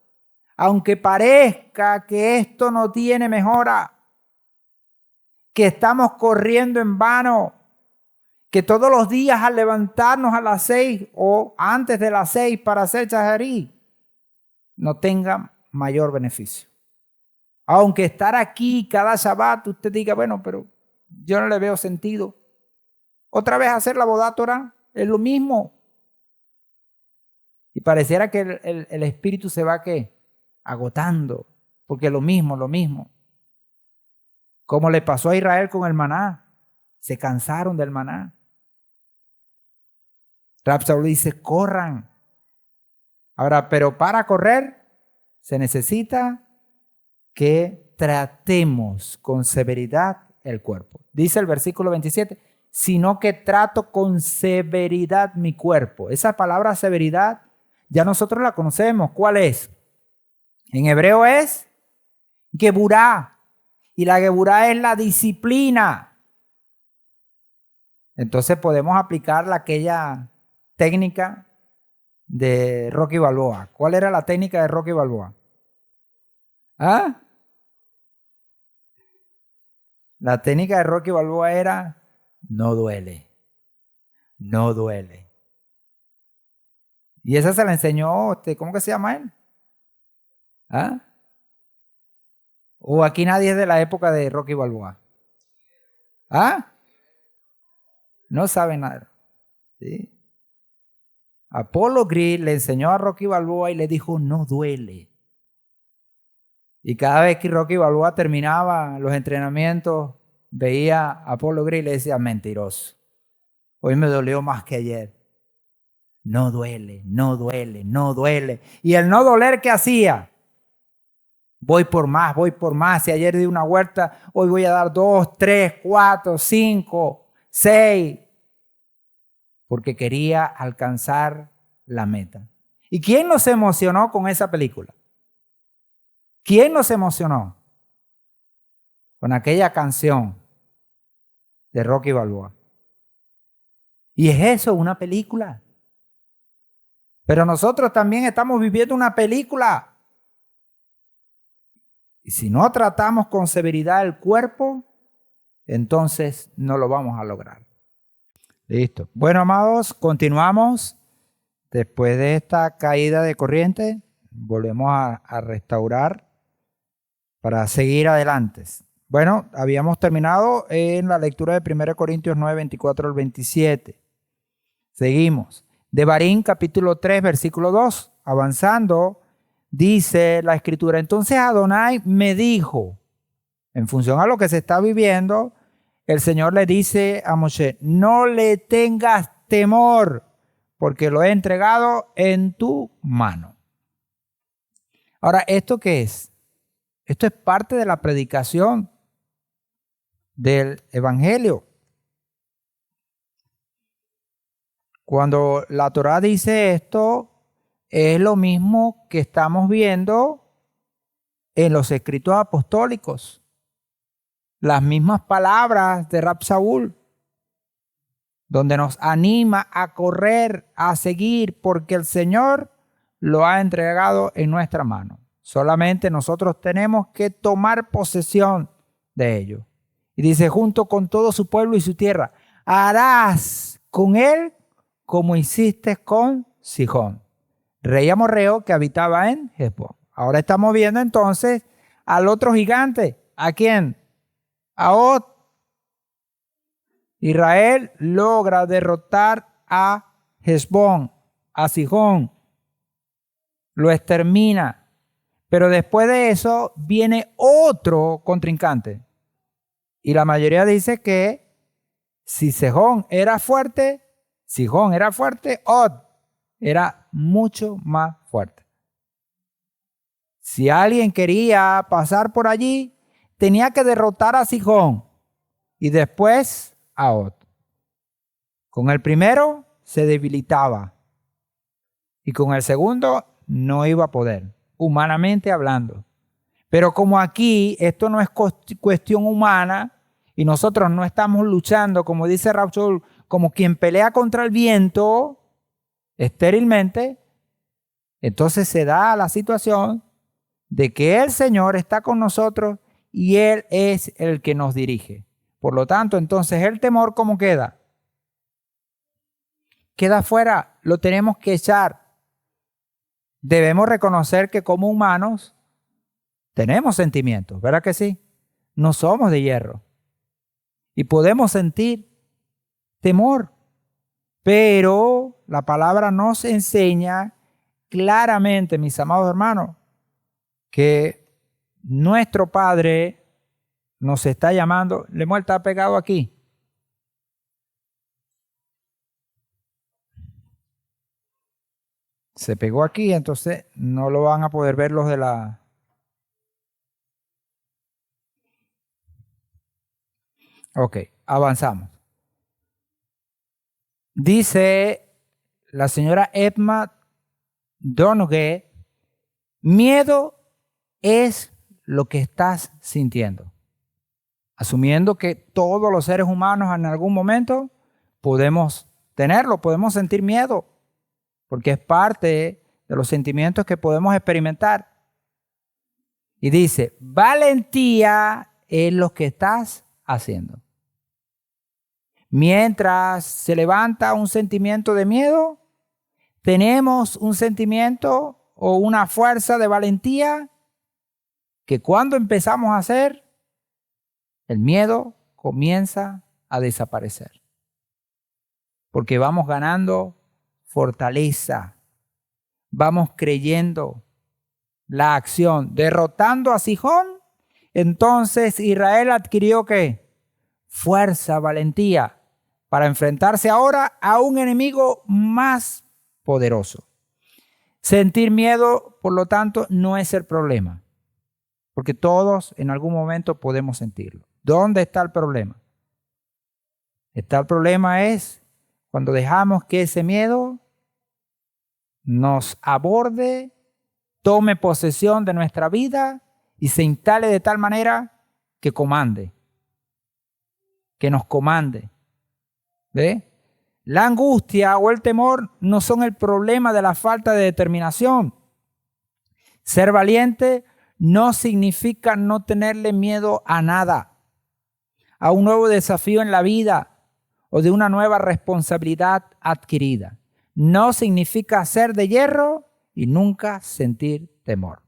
Speaker 1: aunque parezca que esto no tiene mejora, que estamos corriendo en vano, que todos los días al levantarnos a las 6 o antes de las 6 para hacer shaharí no tenga mayor beneficio. Aunque estar aquí cada Shabbat, usted diga, bueno, pero yo no le veo sentido. Otra vez hacer la bodátora es lo mismo. Y pareciera que el espíritu se va, ¿qué? Agotando, porque lo mismo. Como le pasó a Israel con el maná, se cansaron del maná. Rab Shaul dice, corran. Ahora, pero para correr se necesita que tratemos con severidad el cuerpo. Dice el versículo 27, sino que trato con severidad mi cuerpo. Esa palabra severidad ya nosotros la conocemos. ¿Cuál es? En hebreo es geburá. Y la geburá es la disciplina. Entonces podemos aplicar aquella técnica de Rocky Balboa. ¿Cuál era la técnica de Rocky Balboa? ¿Ah? La técnica de Rocky Balboa era no duele, no duele. Y esa se la enseñó, ¿cómo que se llama él? ¿Ah? ¿O aquí nadie es de la época de Rocky Balboa? ¿Ah? No sabe nada. ¿Sí? Apollo Creed le enseñó a Rocky Balboa y le dijo, no duele. Y cada vez que Rocky Balboa terminaba los entrenamientos, veía a Apollo Creed y le decía, mentiroso. Hoy me dolió más que ayer. No duele, no duele, no duele. ¿Y el no doler qué hacía? Voy por más, voy por más. Si ayer di una vuelta, hoy voy a dar 2, 3, 4, 5, 6. Porque quería alcanzar la meta. ¿Y quién nos emocionó con esa película? ¿Quién nos emocionó? Con aquella canción de Rocky Balboa. Y es eso, una película. Pero nosotros también estamos viviendo una película. Y si no tratamos con severidad el cuerpo, entonces no lo vamos a lograr. Listo. Bueno, amados, continuamos. Después de esta caída de corriente, volvemos a restaurar para seguir adelante. Bueno, habíamos terminado en la lectura de 1 Corintios 9, 24 al 27. Seguimos. Devarim capítulo 3, versículo 2. Avanzando, dice la escritura, entonces Adonai me dijo, en función a lo que se está viviendo, el Señor le dice a Moshe, no le tengas temor, porque lo he entregado en tu mano. Ahora, ¿esto qué es? Esto es parte de la predicación del Evangelio. Cuando la Torá dice esto, es lo mismo que estamos viendo en los escritos apostólicos. Las mismas palabras de Rab Shaul, donde nos anima a correr, a seguir, porque el Señor lo ha entregado en nuestra mano. Solamente nosotros tenemos que tomar posesión de ello. Y dice, junto con todo su pueblo y su tierra, harás con él como hiciste con Sihón, rey amorreo que habitaba en Hesbón. Ahora estamos viendo entonces al otro gigante. ¿A quién? A Og. Israel logra derrotar a Hesbón, a Sihón. Lo extermina. Pero después de eso viene otro contrincante. Y la mayoría dice que si Sihón era fuerte, Og era mucho más fuerte. Si alguien quería pasar por allí, tenía que derrotar a Sihón y después a Og. Con el primero se debilitaba y con el segundo no iba a poder, humanamente hablando. Pero como aquí esto no es cuestión humana y nosotros no estamos luchando, como dice Rab Shaul, como quien pelea contra el viento estérilmente, entonces se da la situación de que el Señor está con nosotros y Él es el que nos dirige. Por lo tanto, entonces el temor, ¿cómo queda? Queda fuera, lo tenemos que echar. Debemos reconocer que como humanos Tenemos sentimientos, ¿verdad que sí? No somos de hierro. Y podemos sentir temor. Pero la palabra nos enseña claramente, mis amados hermanos, que nuestro Padre nos está llamando. Lemuel está pegado aquí. Se pegó aquí, entonces no lo van a poder ver los de la... Ok, avanzamos. Dice la señora Emma Donoghue, miedo es lo que estás sintiendo. Asumiendo que todos los seres humanos en algún momento podemos tenerlo, podemos sentir miedo, porque es parte de los sentimientos que podemos experimentar. Y dice, valentía es lo que estás haciendo. Mientras se levanta un sentimiento de miedo, tenemos un sentimiento o una fuerza de valentía que cuando empezamos a hacer, el miedo comienza a desaparecer. Porque vamos ganando fortaleza, vamos creyendo la acción, derrotando a Sihón. Entonces Israel adquirió ¿qué? Fuerza, valentía para enfrentarse ahora a un enemigo más poderoso. Sentir miedo, por lo tanto, no es el problema, porque todos en algún momento podemos sentirlo. ¿Dónde está el problema? El problema es cuando dejamos que ese miedo nos aborde, tome posesión de nuestra vida y se instale de tal manera que comande, que nos comande. ¿Ve? La angustia o el temor no son el problema de la falta de determinación. Ser valiente no significa no tenerle miedo a nada, a un nuevo desafío en la vida o de una nueva responsabilidad adquirida. No significa ser de hierro y nunca sentir temor.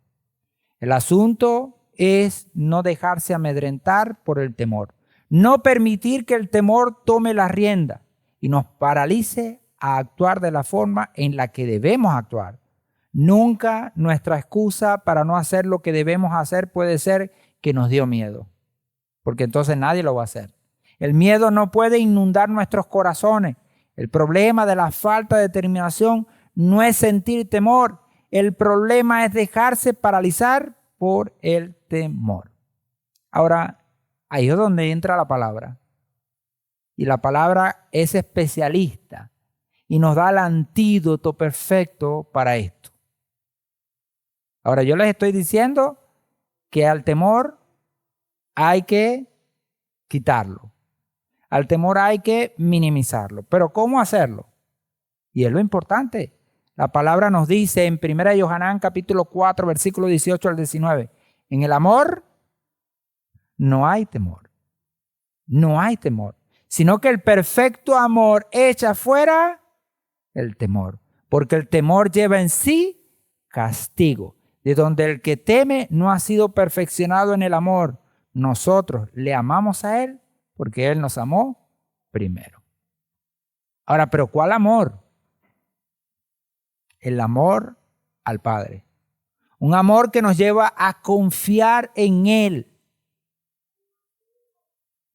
Speaker 1: El asunto es no dejarse amedrentar por el temor. No permitir que el temor tome la rienda y nos paralice a actuar de la forma en la que debemos actuar. Nunca nuestra excusa para no hacer lo que debemos hacer puede ser que nos dio miedo, porque entonces nadie lo va a hacer. El miedo no puede inundar nuestros corazones. El problema de la falta de determinación no es sentir temor. El problema es dejarse paralizar por el temor. Ahora, ahí es donde entra la palabra. Y la palabra es especialista y nos da el antídoto perfecto para esto. Ahora, yo les estoy diciendo que al temor hay que quitarlo. Al temor hay que minimizarlo. Pero ¿cómo hacerlo? Y es lo importante. La palabra nos dice en 1 Yohanan capítulo 4, versículo 18 al 19. En el amor no hay temor. No hay temor. Sino que el perfecto amor echa fuera el temor. Porque el temor lleva en sí castigo. De donde el que teme no ha sido perfeccionado en el amor. Nosotros le amamos a Él porque Él nos amó primero. Ahora, ¿pero cuál amor? El amor al Padre. Un amor que nos lleva a confiar en Él.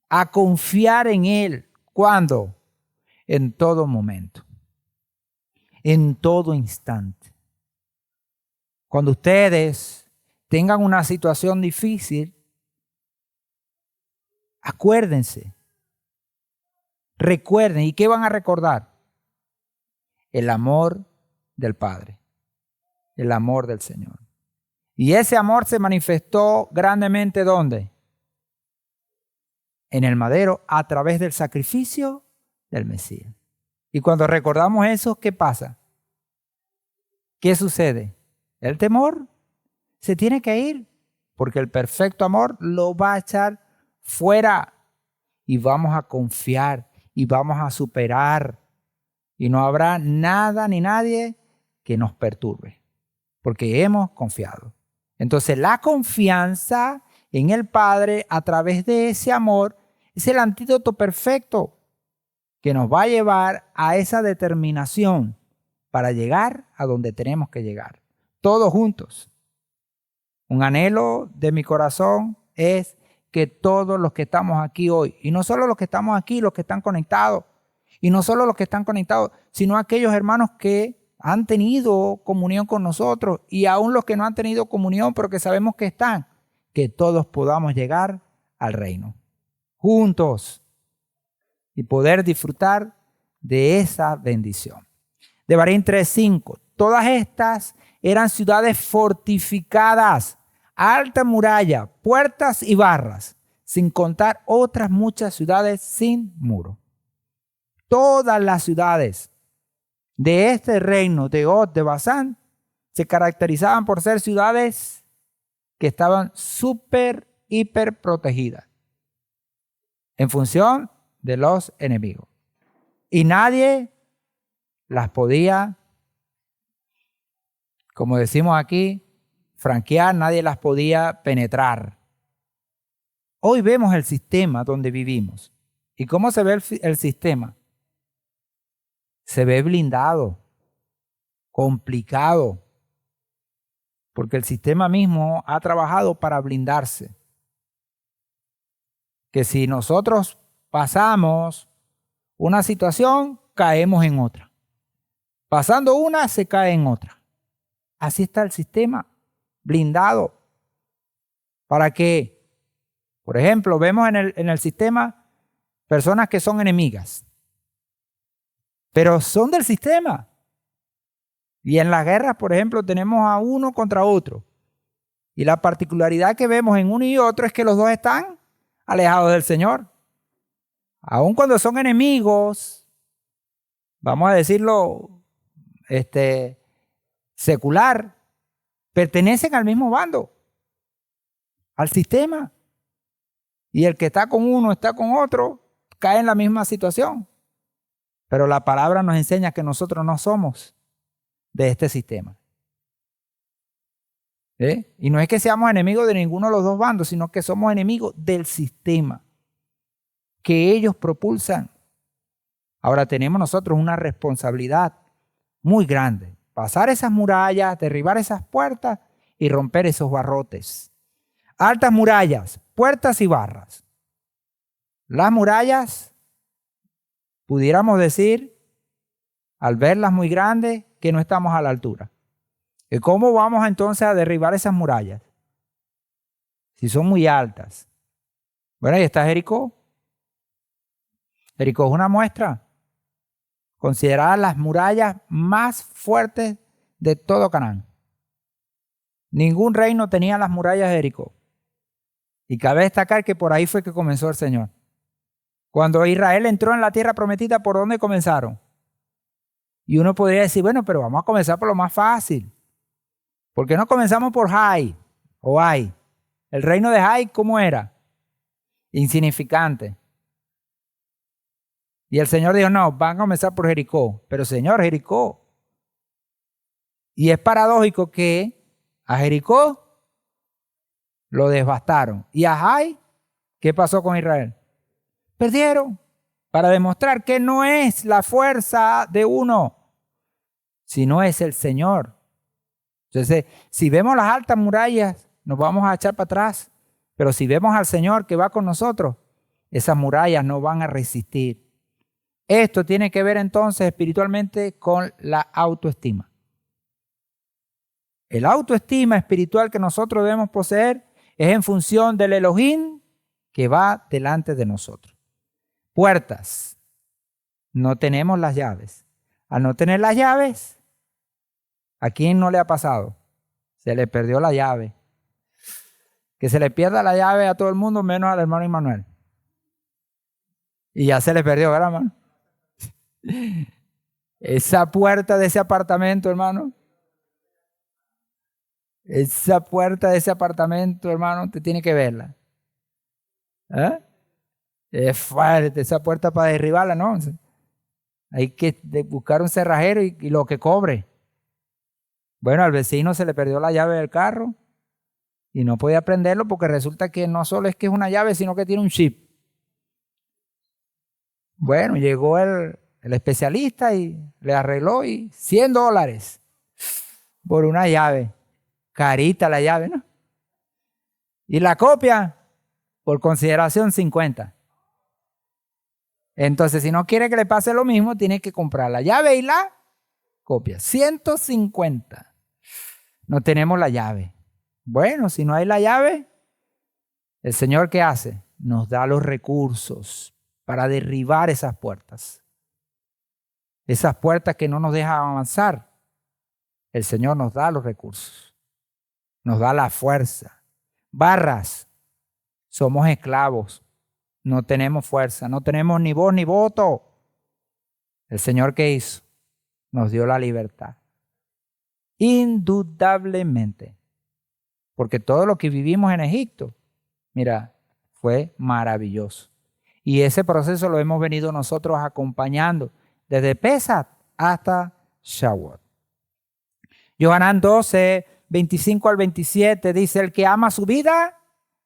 Speaker 1: A confiar en Él. ¿Cuándo? En todo momento. En todo instante. Cuando ustedes tengan una situación difícil, acuérdense. Recuerden. ¿Y qué van a recordar? El amor del Padre. El amor del Señor. Y ese amor se manifestó grandemente ¿dónde? En el madero a través del sacrificio del Mesías. Y cuando recordamos eso, ¿qué pasa? ¿Qué sucede? El temor se tiene que ir porque el perfecto amor lo va a echar fuera y vamos a confiar y vamos a superar y no habrá nada ni nadie que nos perturbe porque hemos confiado. Entonces la confianza en el Padre a través de ese amor es el antídoto perfecto que nos va a llevar a esa determinación para llegar a donde tenemos que llegar. Todos juntos. Un anhelo de mi corazón es que todos los que estamos aquí hoy, y no solo los que estamos aquí, los que están conectados, y no solo los que están conectados, sino aquellos hermanos que han tenido comunión con nosotros y aún los que no han tenido comunión, pero que sabemos que están, que todos podamos llegar al reino juntos y poder disfrutar de esa bendición. Devarim 3:5. Todas estas eran ciudades fortificadas, alta muralla, puertas y barras, sin contar otras muchas ciudades sin muro. Todas las ciudades de este reino de Og de Basán se caracterizaban por ser ciudades que estaban hiper protegidas en función de los enemigos. Y nadie las podía, como decimos aquí, franquear, nadie las podía penetrar. Hoy vemos el sistema donde vivimos. ¿Y cómo se ve el sistema? Se ve blindado, complicado, porque el sistema mismo ha trabajado para blindarse. Que si nosotros pasamos una situación, caemos en otra. Pasando una, se cae en otra. Así está el sistema, blindado. Para que, por ejemplo, vemos en el sistema personas que son enemigas, pero son del sistema. Y en las guerras, por ejemplo, tenemos a uno contra otro. Y la particularidad que vemos en uno y otro es que los dos están alejados del Señor. Aun cuando son enemigos, vamos a decirlo, secular, pertenecen al mismo bando, al sistema. Y el que está con uno, está con otro, cae en la misma situación. Pero la palabra nos enseña que nosotros no somos de este sistema. Y no es que seamos enemigos de ninguno de los dos bandos, sino que somos enemigos del sistema que ellos propulsan. Ahora tenemos nosotros una responsabilidad muy grande. Pasar esas murallas, derribar esas puertas y romper esos barrotes. Altas murallas, puertas y barras. Las murallas, pudiéramos decir, al verlas muy grandes, que no estamos a la altura. ¿Y cómo vamos entonces a derribar esas murallas? Si son muy altas. Bueno, ahí está Jericó. Jericó es una muestra. Considerada las murallas más fuertes de todo Canaán. Ningún reino tenía las murallas de Jericó. Y cabe destacar que por ahí fue que comenzó el Señor. Cuando Israel entró en la tierra prometida, ¿por dónde comenzaron? Y uno podría decir, bueno, pero vamos a comenzar por lo más fácil. ¿Por qué no comenzamos por Jai o Ai? El reino de Jai, ¿cómo era? Insignificante. Y el Señor dijo, no, van a comenzar por Jericó. Pero Señor, Jericó. Y es paradójico que a Jericó lo devastaron. ¿Y a Jai? ¿Qué pasó con Israel? Perdieron. Para demostrar que no es la fuerza de uno, sino es el Señor. Entonces, si vemos las altas murallas, nos vamos a echar para atrás. Pero si vemos al Señor que va con nosotros, esas murallas no van a resistir. Esto tiene que ver entonces espiritualmente con la autoestima. El autoestima espiritual que nosotros debemos poseer es en función del Elohim que va delante de nosotros. Puertas. No tenemos las llaves. Al no tener las llaves, ¿a quién no le ha pasado? Se le perdió la llave. Que se le pierda la llave a todo el mundo menos al hermano Immanuel. Y ya se le perdió, ¿verdad, hermano? Esa puerta de ese apartamento, hermano. Esa puerta de ese apartamento, hermano, usted tiene que verla. Es fuerte esa puerta para derribarla, ¿no? Hay que buscar un cerrajero y lo que cobre. Bueno, al vecino se le perdió la llave del carro Y no podía prenderlo porque resulta que no solo es que es una llave, sino que tiene un chip. Bueno, llegó el especialista y le arregló y $100 por una llave. Carita la llave, ¿no? Y la copia, por consideración, 50. Entonces, si no quiere que le pase lo mismo, tiene que comprar la llave y la copia. 150. No tenemos la llave. Bueno, si no hay la llave, ¿el Señor qué hace? Nos da los recursos para derribar esas puertas. Esas puertas que no nos dejan avanzar. El Señor nos da los recursos. Nos da la fuerza. Barras. Somos esclavos. No tenemos fuerza. No tenemos ni voz ni voto. ¿El Señor qué hizo? Nos dio la libertad. Indudablemente. Porque todo lo que vivimos en Egipto, mira, fue maravilloso. Y ese proceso lo hemos venido nosotros acompañando desde Pesach hasta Shavuot. Yohanan 12, 25 al 27 dice, el que ama su vida,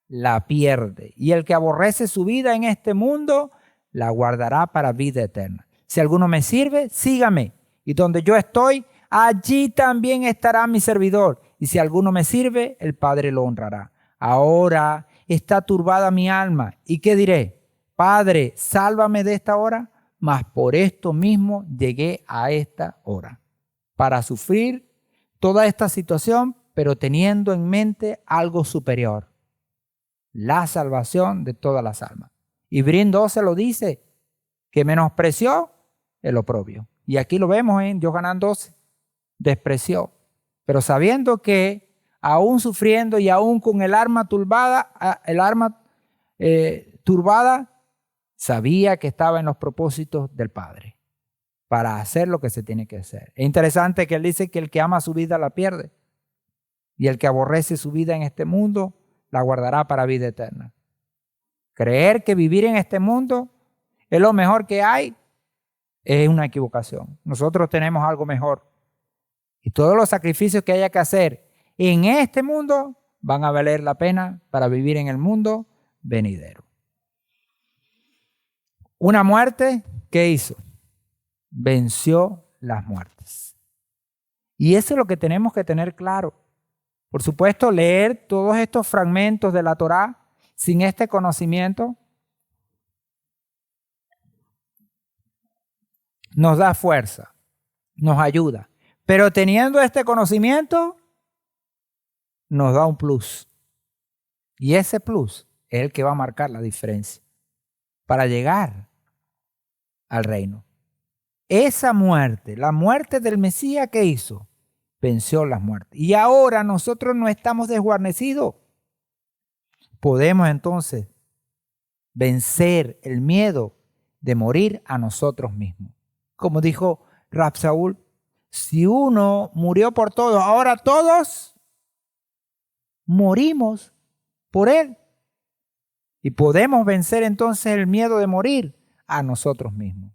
Speaker 1: la pierde. Y el que aborrece su vida en este mundo, la guardará para vida eterna. Si alguno me sirve, sígame. Y donde yo estoy, allí también estará mi servidor. Y si alguno me sirve, el Padre lo honrará. Ahora está turbada mi alma. ¿Y qué diré? Padre, sálvame de esta hora. Mas por esto mismo llegué a esta hora. Para sufrir toda esta situación, pero teniendo en mente algo superior. La salvación de todas las almas. Y Hebreos 12 lo dice, que menospreció el oprobio. Y aquí lo vemos en Yohanan 12. Despreció. Pero sabiendo que aún sufriendo y aún con el alma turbada, sabía que estaba en los propósitos del Padre para hacer lo que se tiene que hacer. Es interesante que él dice que el que ama su vida la pierde y el que aborrece su vida en este mundo la guardará para vida eterna. Creer que vivir en este mundo es lo mejor que hay es una equivocación. Nosotros tenemos algo mejor. Y todos los sacrificios que haya que hacer en este mundo van a valer la pena para vivir en el mundo venidero. Una muerte, ¿qué hizo? Venció las muertes. Y eso es lo que tenemos que tener claro. Por supuesto, leer todos estos fragmentos de la Torá sin este conocimiento nos da fuerza, nos ayuda. Pero teniendo este conocimiento, nos da un plus. Y ese plus es el que va a marcar la diferencia para llegar al reino. Esa muerte, la muerte del Mesías, ¿qué hizo? Venció las muertes. Y ahora nosotros no estamos desguarnecidos. Podemos entonces vencer el miedo de morir a nosotros mismos. Como dijo Rab Saúl, si uno murió por todos, ahora todos morimos por él. Y podemos vencer entonces el miedo de morir a nosotros mismos.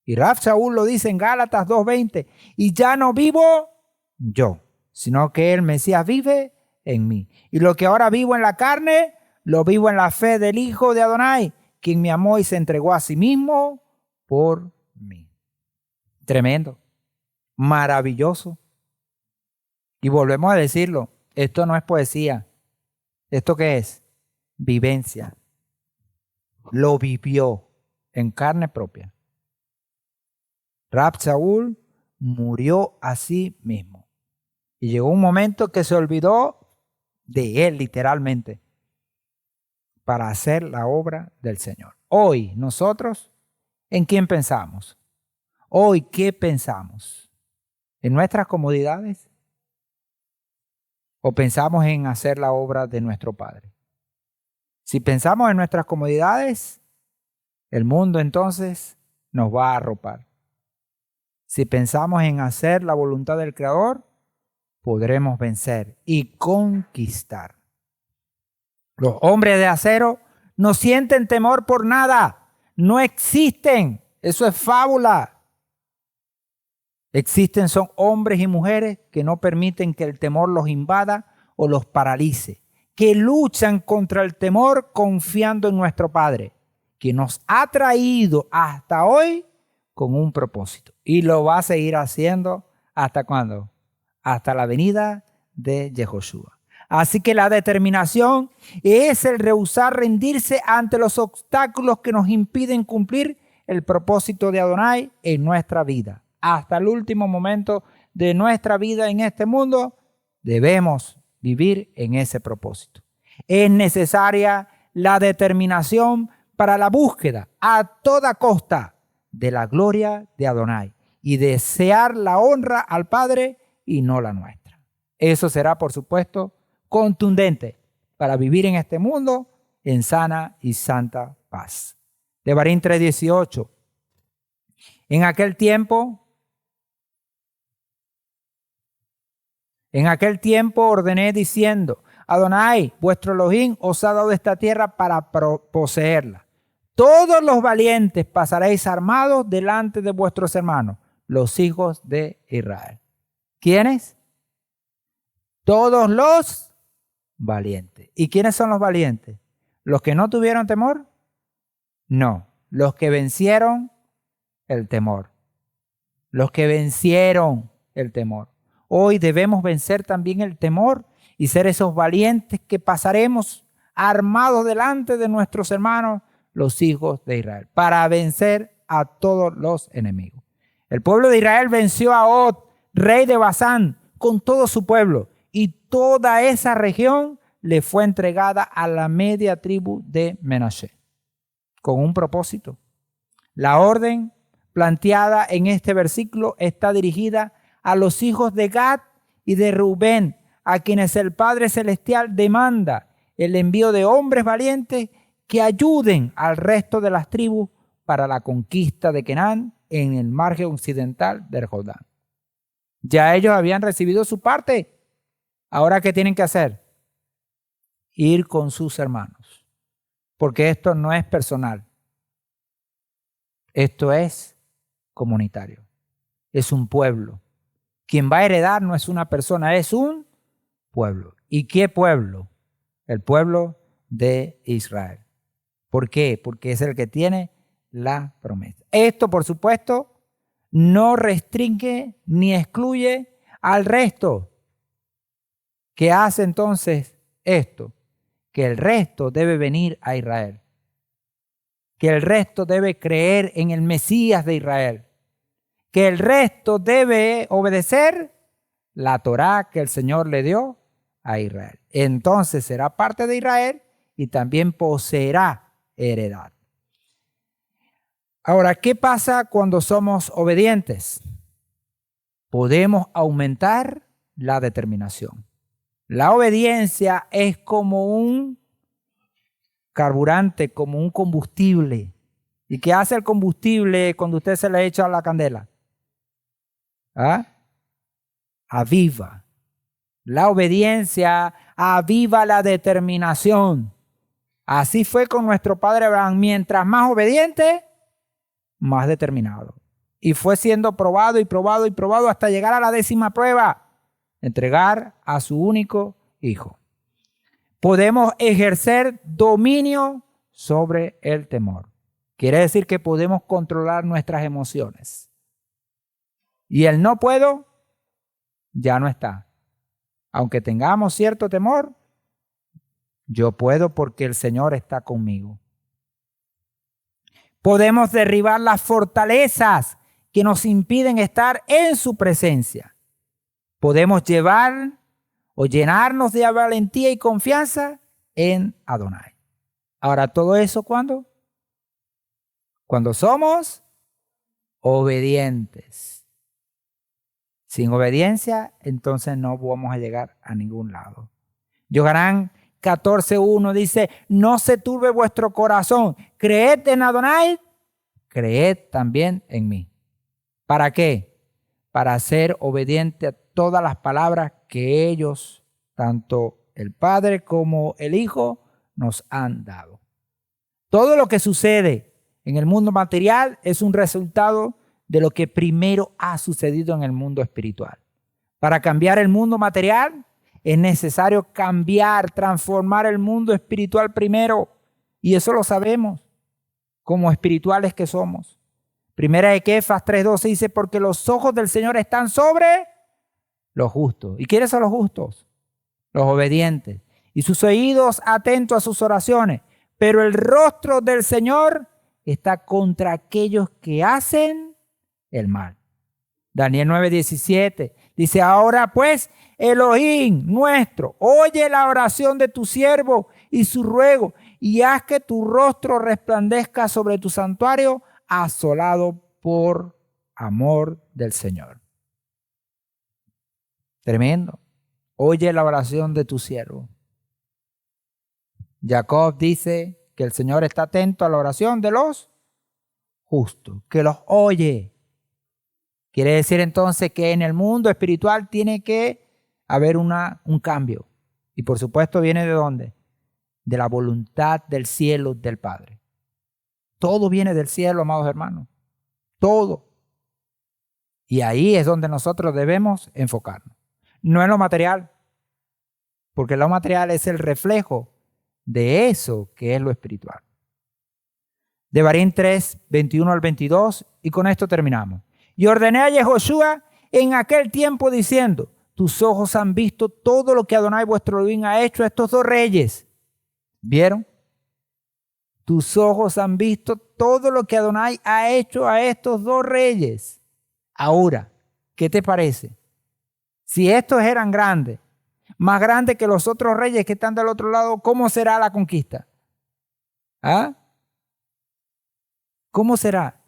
Speaker 1: Y Rab Saúl lo dice en Gálatas 2:20, y ya no vivo yo, sino que el Mesías vive en mí. Y lo que ahora vivo en la carne, lo vivo en la fe del Hijo de Adonai, quien me amó y se entregó a sí mismo por mí. Tremendo, maravilloso. Y volvemos a decirlo, esto no es poesía. ¿Esto qué es? Vivencia. Lo vivió en carne propia. Rab Saúl murió a sí mismo. Y llegó un momento que se olvidó de él literalmente para hacer la obra del Señor. Hoy nosotros, ¿en quién pensamos? Hoy, ¿qué pensamos? ¿En nuestras comodidades? ¿O pensamos en hacer la obra de nuestro Padre? Si pensamos en nuestras comodidades, el mundo entonces nos va a arropar. Si pensamos en hacer la voluntad del Creador, podremos vencer y conquistar. Los hombres de acero no sienten temor por nada. No existen. Eso es fábula. Existen son hombres y mujeres que no permiten que el temor los invada o los paralice, que luchan contra el temor confiando en nuestro Padre, que nos ha traído hasta hoy con un propósito. Y lo va a seguir haciendo ¿hasta cuándo? Hasta la venida de Yehoshua. Así que la determinación es el rehusar rendirse ante los obstáculos que nos impiden cumplir el propósito de Adonai en nuestra vida. Hasta el último momento de nuestra vida en este mundo, debemos vivir en ese propósito. Es necesaria la determinación para la búsqueda a toda costa de la gloria de Adonai y desear la honra al Padre y no la nuestra. Eso será, por supuesto, contundente para vivir en este mundo en sana y santa paz. Devarim 3:18. En aquel tiempo ordené diciendo: Adonai, vuestro Elohim, os ha dado esta tierra para poseerla. Todos los valientes pasaréis armados delante de vuestros hermanos, los hijos de Israel. ¿Quiénes? Todos los valientes. ¿Y quiénes son los valientes? ¿Los que no tuvieron temor? No, los que vencieron el temor. Los que vencieron el temor. Hoy debemos vencer también el temor y ser esos valientes que pasaremos armados delante de nuestros hermanos, los hijos de Israel, para vencer a todos los enemigos. El pueblo de Israel venció a Og, rey de Basán, con todo su pueblo, y toda esa región le fue entregada a la media tribu de Menashe, con un propósito. La orden planteada en este versículo está dirigida a los hijos de Gad y de Rubén, a quienes el Padre Celestial demanda el envío de hombres valientes que ayuden al resto de las tribus para la conquista de Canaán en el margen occidental del Jordán. Ya ellos habían recibido su parte. Ahora, ¿qué tienen que hacer? Ir con sus hermanos. Porque esto no es personal. Esto es comunitario. Es un pueblo. Quien va a heredar no es una persona, es un pueblo. ¿Y qué pueblo? El pueblo de Israel. ¿Por qué? Porque es el que tiene la promesa. Esto, por supuesto, no restringe ni excluye al resto. ¿Qué hace entonces esto? Que el resto debe venir a Israel. Que el resto debe creer en el Mesías de Israel. Que el resto debe obedecer la Torá que el Señor le dio a Israel. Entonces será parte de Israel y también poseerá heredad. Ahora, ¿qué pasa cuando somos obedientes? Podemos aumentar la determinación. La obediencia es como un carburante, como un combustible. ¿Y qué hace el combustible cuando usted se le echa a la candela? Aviva. La obediencia aviva la determinación. Así fue con nuestro padre Abraham. Mientras más obediente, más determinado. Y fue siendo probado y probado y probado hasta llegar a la 10ª prueba. Entregar a su único hijo. Podemos ejercer dominio sobre el temor. Quiere decir que podemos controlar nuestras emociones. Y el no puedo ya no está. Aunque tengamos cierto temor, yo puedo porque el Señor está conmigo. Podemos derribar las fortalezas que nos impiden estar en su presencia. Podemos llevar o llenarnos de valentía y confianza en Adonai. Ahora, ¿todo eso cuándo? Cuando somos obedientes. Sin obediencia, entonces no vamos a llegar a ningún lado. Yohanan 14:1 dice: no se turbe vuestro corazón. Creed en Adonai, creed también en mí. ¿Para qué? Para ser obediente a todas las palabras que ellos, tanto el Padre como el Hijo, nos han dado. Todo lo que sucede en el mundo material es un resultado de lo que primero ha sucedido en el mundo espiritual. Para cambiar el mundo material Es necesario cambiar, transformar el mundo espiritual primero. Y eso lo sabemos, como espirituales que somos. Primera de Kefas 3:12 dice, porque los ojos del Señor están sobre los justos. ¿Y quiénes son los justos? Los obedientes. Y sus oídos atentos a sus oraciones. Pero el rostro del Señor está contra aquellos que hacen el mal. Daniel 9:17 dice, ahora pues, Elohim nuestro, oye la oración de tu siervo y su ruego, y haz que tu rostro resplandezca sobre tu santuario, asolado por amor del Señor. Tremendo. Oye la oración de tu siervo. Jacob dice que el Señor está atento a la oración de los justos, que los oye. Quiere decir entonces que en el mundo espiritual tiene que haber un cambio. Y por supuesto viene ¿de dónde? De la voluntad del cielo del Padre. Todo viene del cielo, amados hermanos. Todo. Y ahí es donde nosotros debemos enfocarnos. No en lo material, porque lo material es el reflejo de eso que es lo espiritual. Devarim 3:21 al 22, y con esto terminamos. Y ordené a Yehoshua en aquel tiempo diciendo, tus ojos han visto todo lo que Adonai vuestro Elohim ha hecho a estos dos reyes. ¿Vieron? Tus ojos han visto todo lo que Adonai ha hecho a estos dos reyes. Ahora, ¿qué te parece? Si estos eran grandes, más grandes que los otros reyes que están del otro lado, ¿cómo será la conquista? ¿Ah? ¿Cómo será?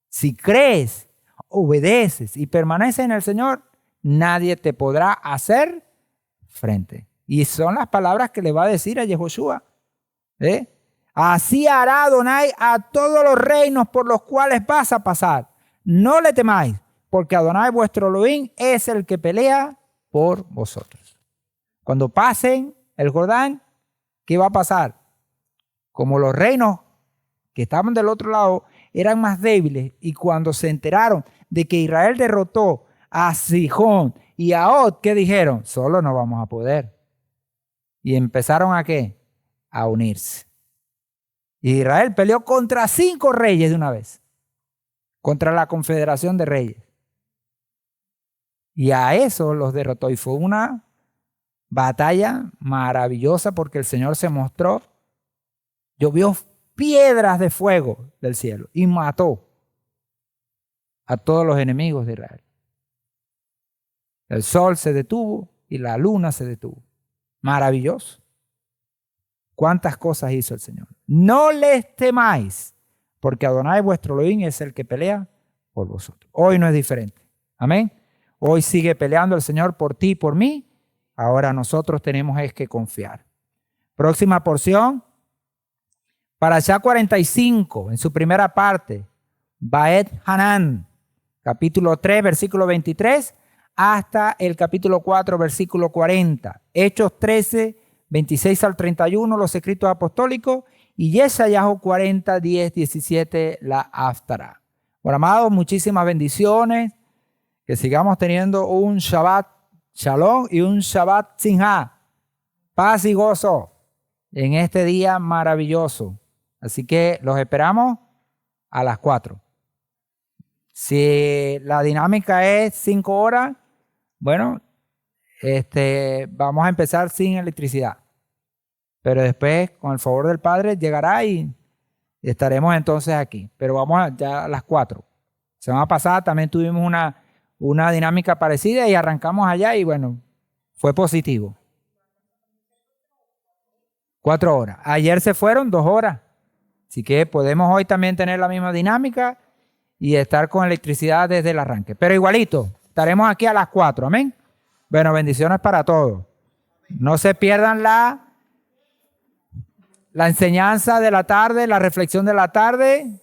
Speaker 1: Si crees, obedeces y permaneces en el Señor, nadie te podrá hacer frente. Y son las palabras que le va a decir a Yehoshua. Así hará Adonai a todos los reinos por los cuales vas a pasar. No le temáis, porque Adonai vuestro Elohim es el que pelea por vosotros. Cuando pasen el Jordán, ¿qué va a pasar? Como los reinos que estaban del otro lado eran más débiles, y cuando se enteraron de que Israel derrotó a Sihón y a Og, ¿qué dijeron? Solo no vamos a poder. Y empezaron ¿a qué? A unirse. Y Israel peleó contra 5 reyes de una vez, contra la confederación de reyes. Y a eso los derrotó, y fue una batalla maravillosa porque el Señor se mostró, llovió piedras de fuego del cielo y mató a todos los enemigos de Israel. El sol se detuvo y la luna se detuvo. Maravilloso. ¿Cuántas cosas hizo el Señor? No les temáis, porque Adonai vuestro Elohim es el que pelea por vosotros. Hoy no es diferente. Amén. Hoy sigue peleando el Señor por ti y por mí. Ahora nosotros tenemos es que confiar. Próxima porción. Parashá 45, en su primera parte. Baet Hanan, capítulo 3, versículo 23, hasta el capítulo 4, versículo 40. Hechos 13, 26 al 31, los escritos apostólicos. Y Yeshayahu 40, 10, 17, la Haftará. Bueno, amados, muchísimas bendiciones. Que sigamos teniendo un Shabbat Shalom y un Shabbat Simha. Paz y gozo en este día maravilloso. Así que los esperamos a las 4. Si la dinámica es 5 horas, bueno, vamos a empezar sin electricidad. Pero después, con el favor del Padre, llegará y estaremos entonces aquí. Pero vamos ya a las 4. Semana pasada también tuvimos una dinámica parecida y arrancamos allá y bueno, fue positivo. 4 horas. Ayer se fueron 2 horas. Así que podemos hoy también tener la misma dinámica y estar con electricidad desde el arranque. Pero igualito, estaremos aquí a las 4. Amén. Bueno, bendiciones para todos. No se pierdan la enseñanza de la tarde, la reflexión de la tarde,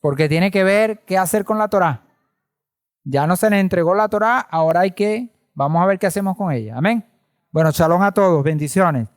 Speaker 1: porque tiene que ver qué hacer con la Torá. Ya no se les entregó la Torá, ahora vamos a ver qué hacemos con ella. Amén. Bueno, shalom a todos, bendiciones.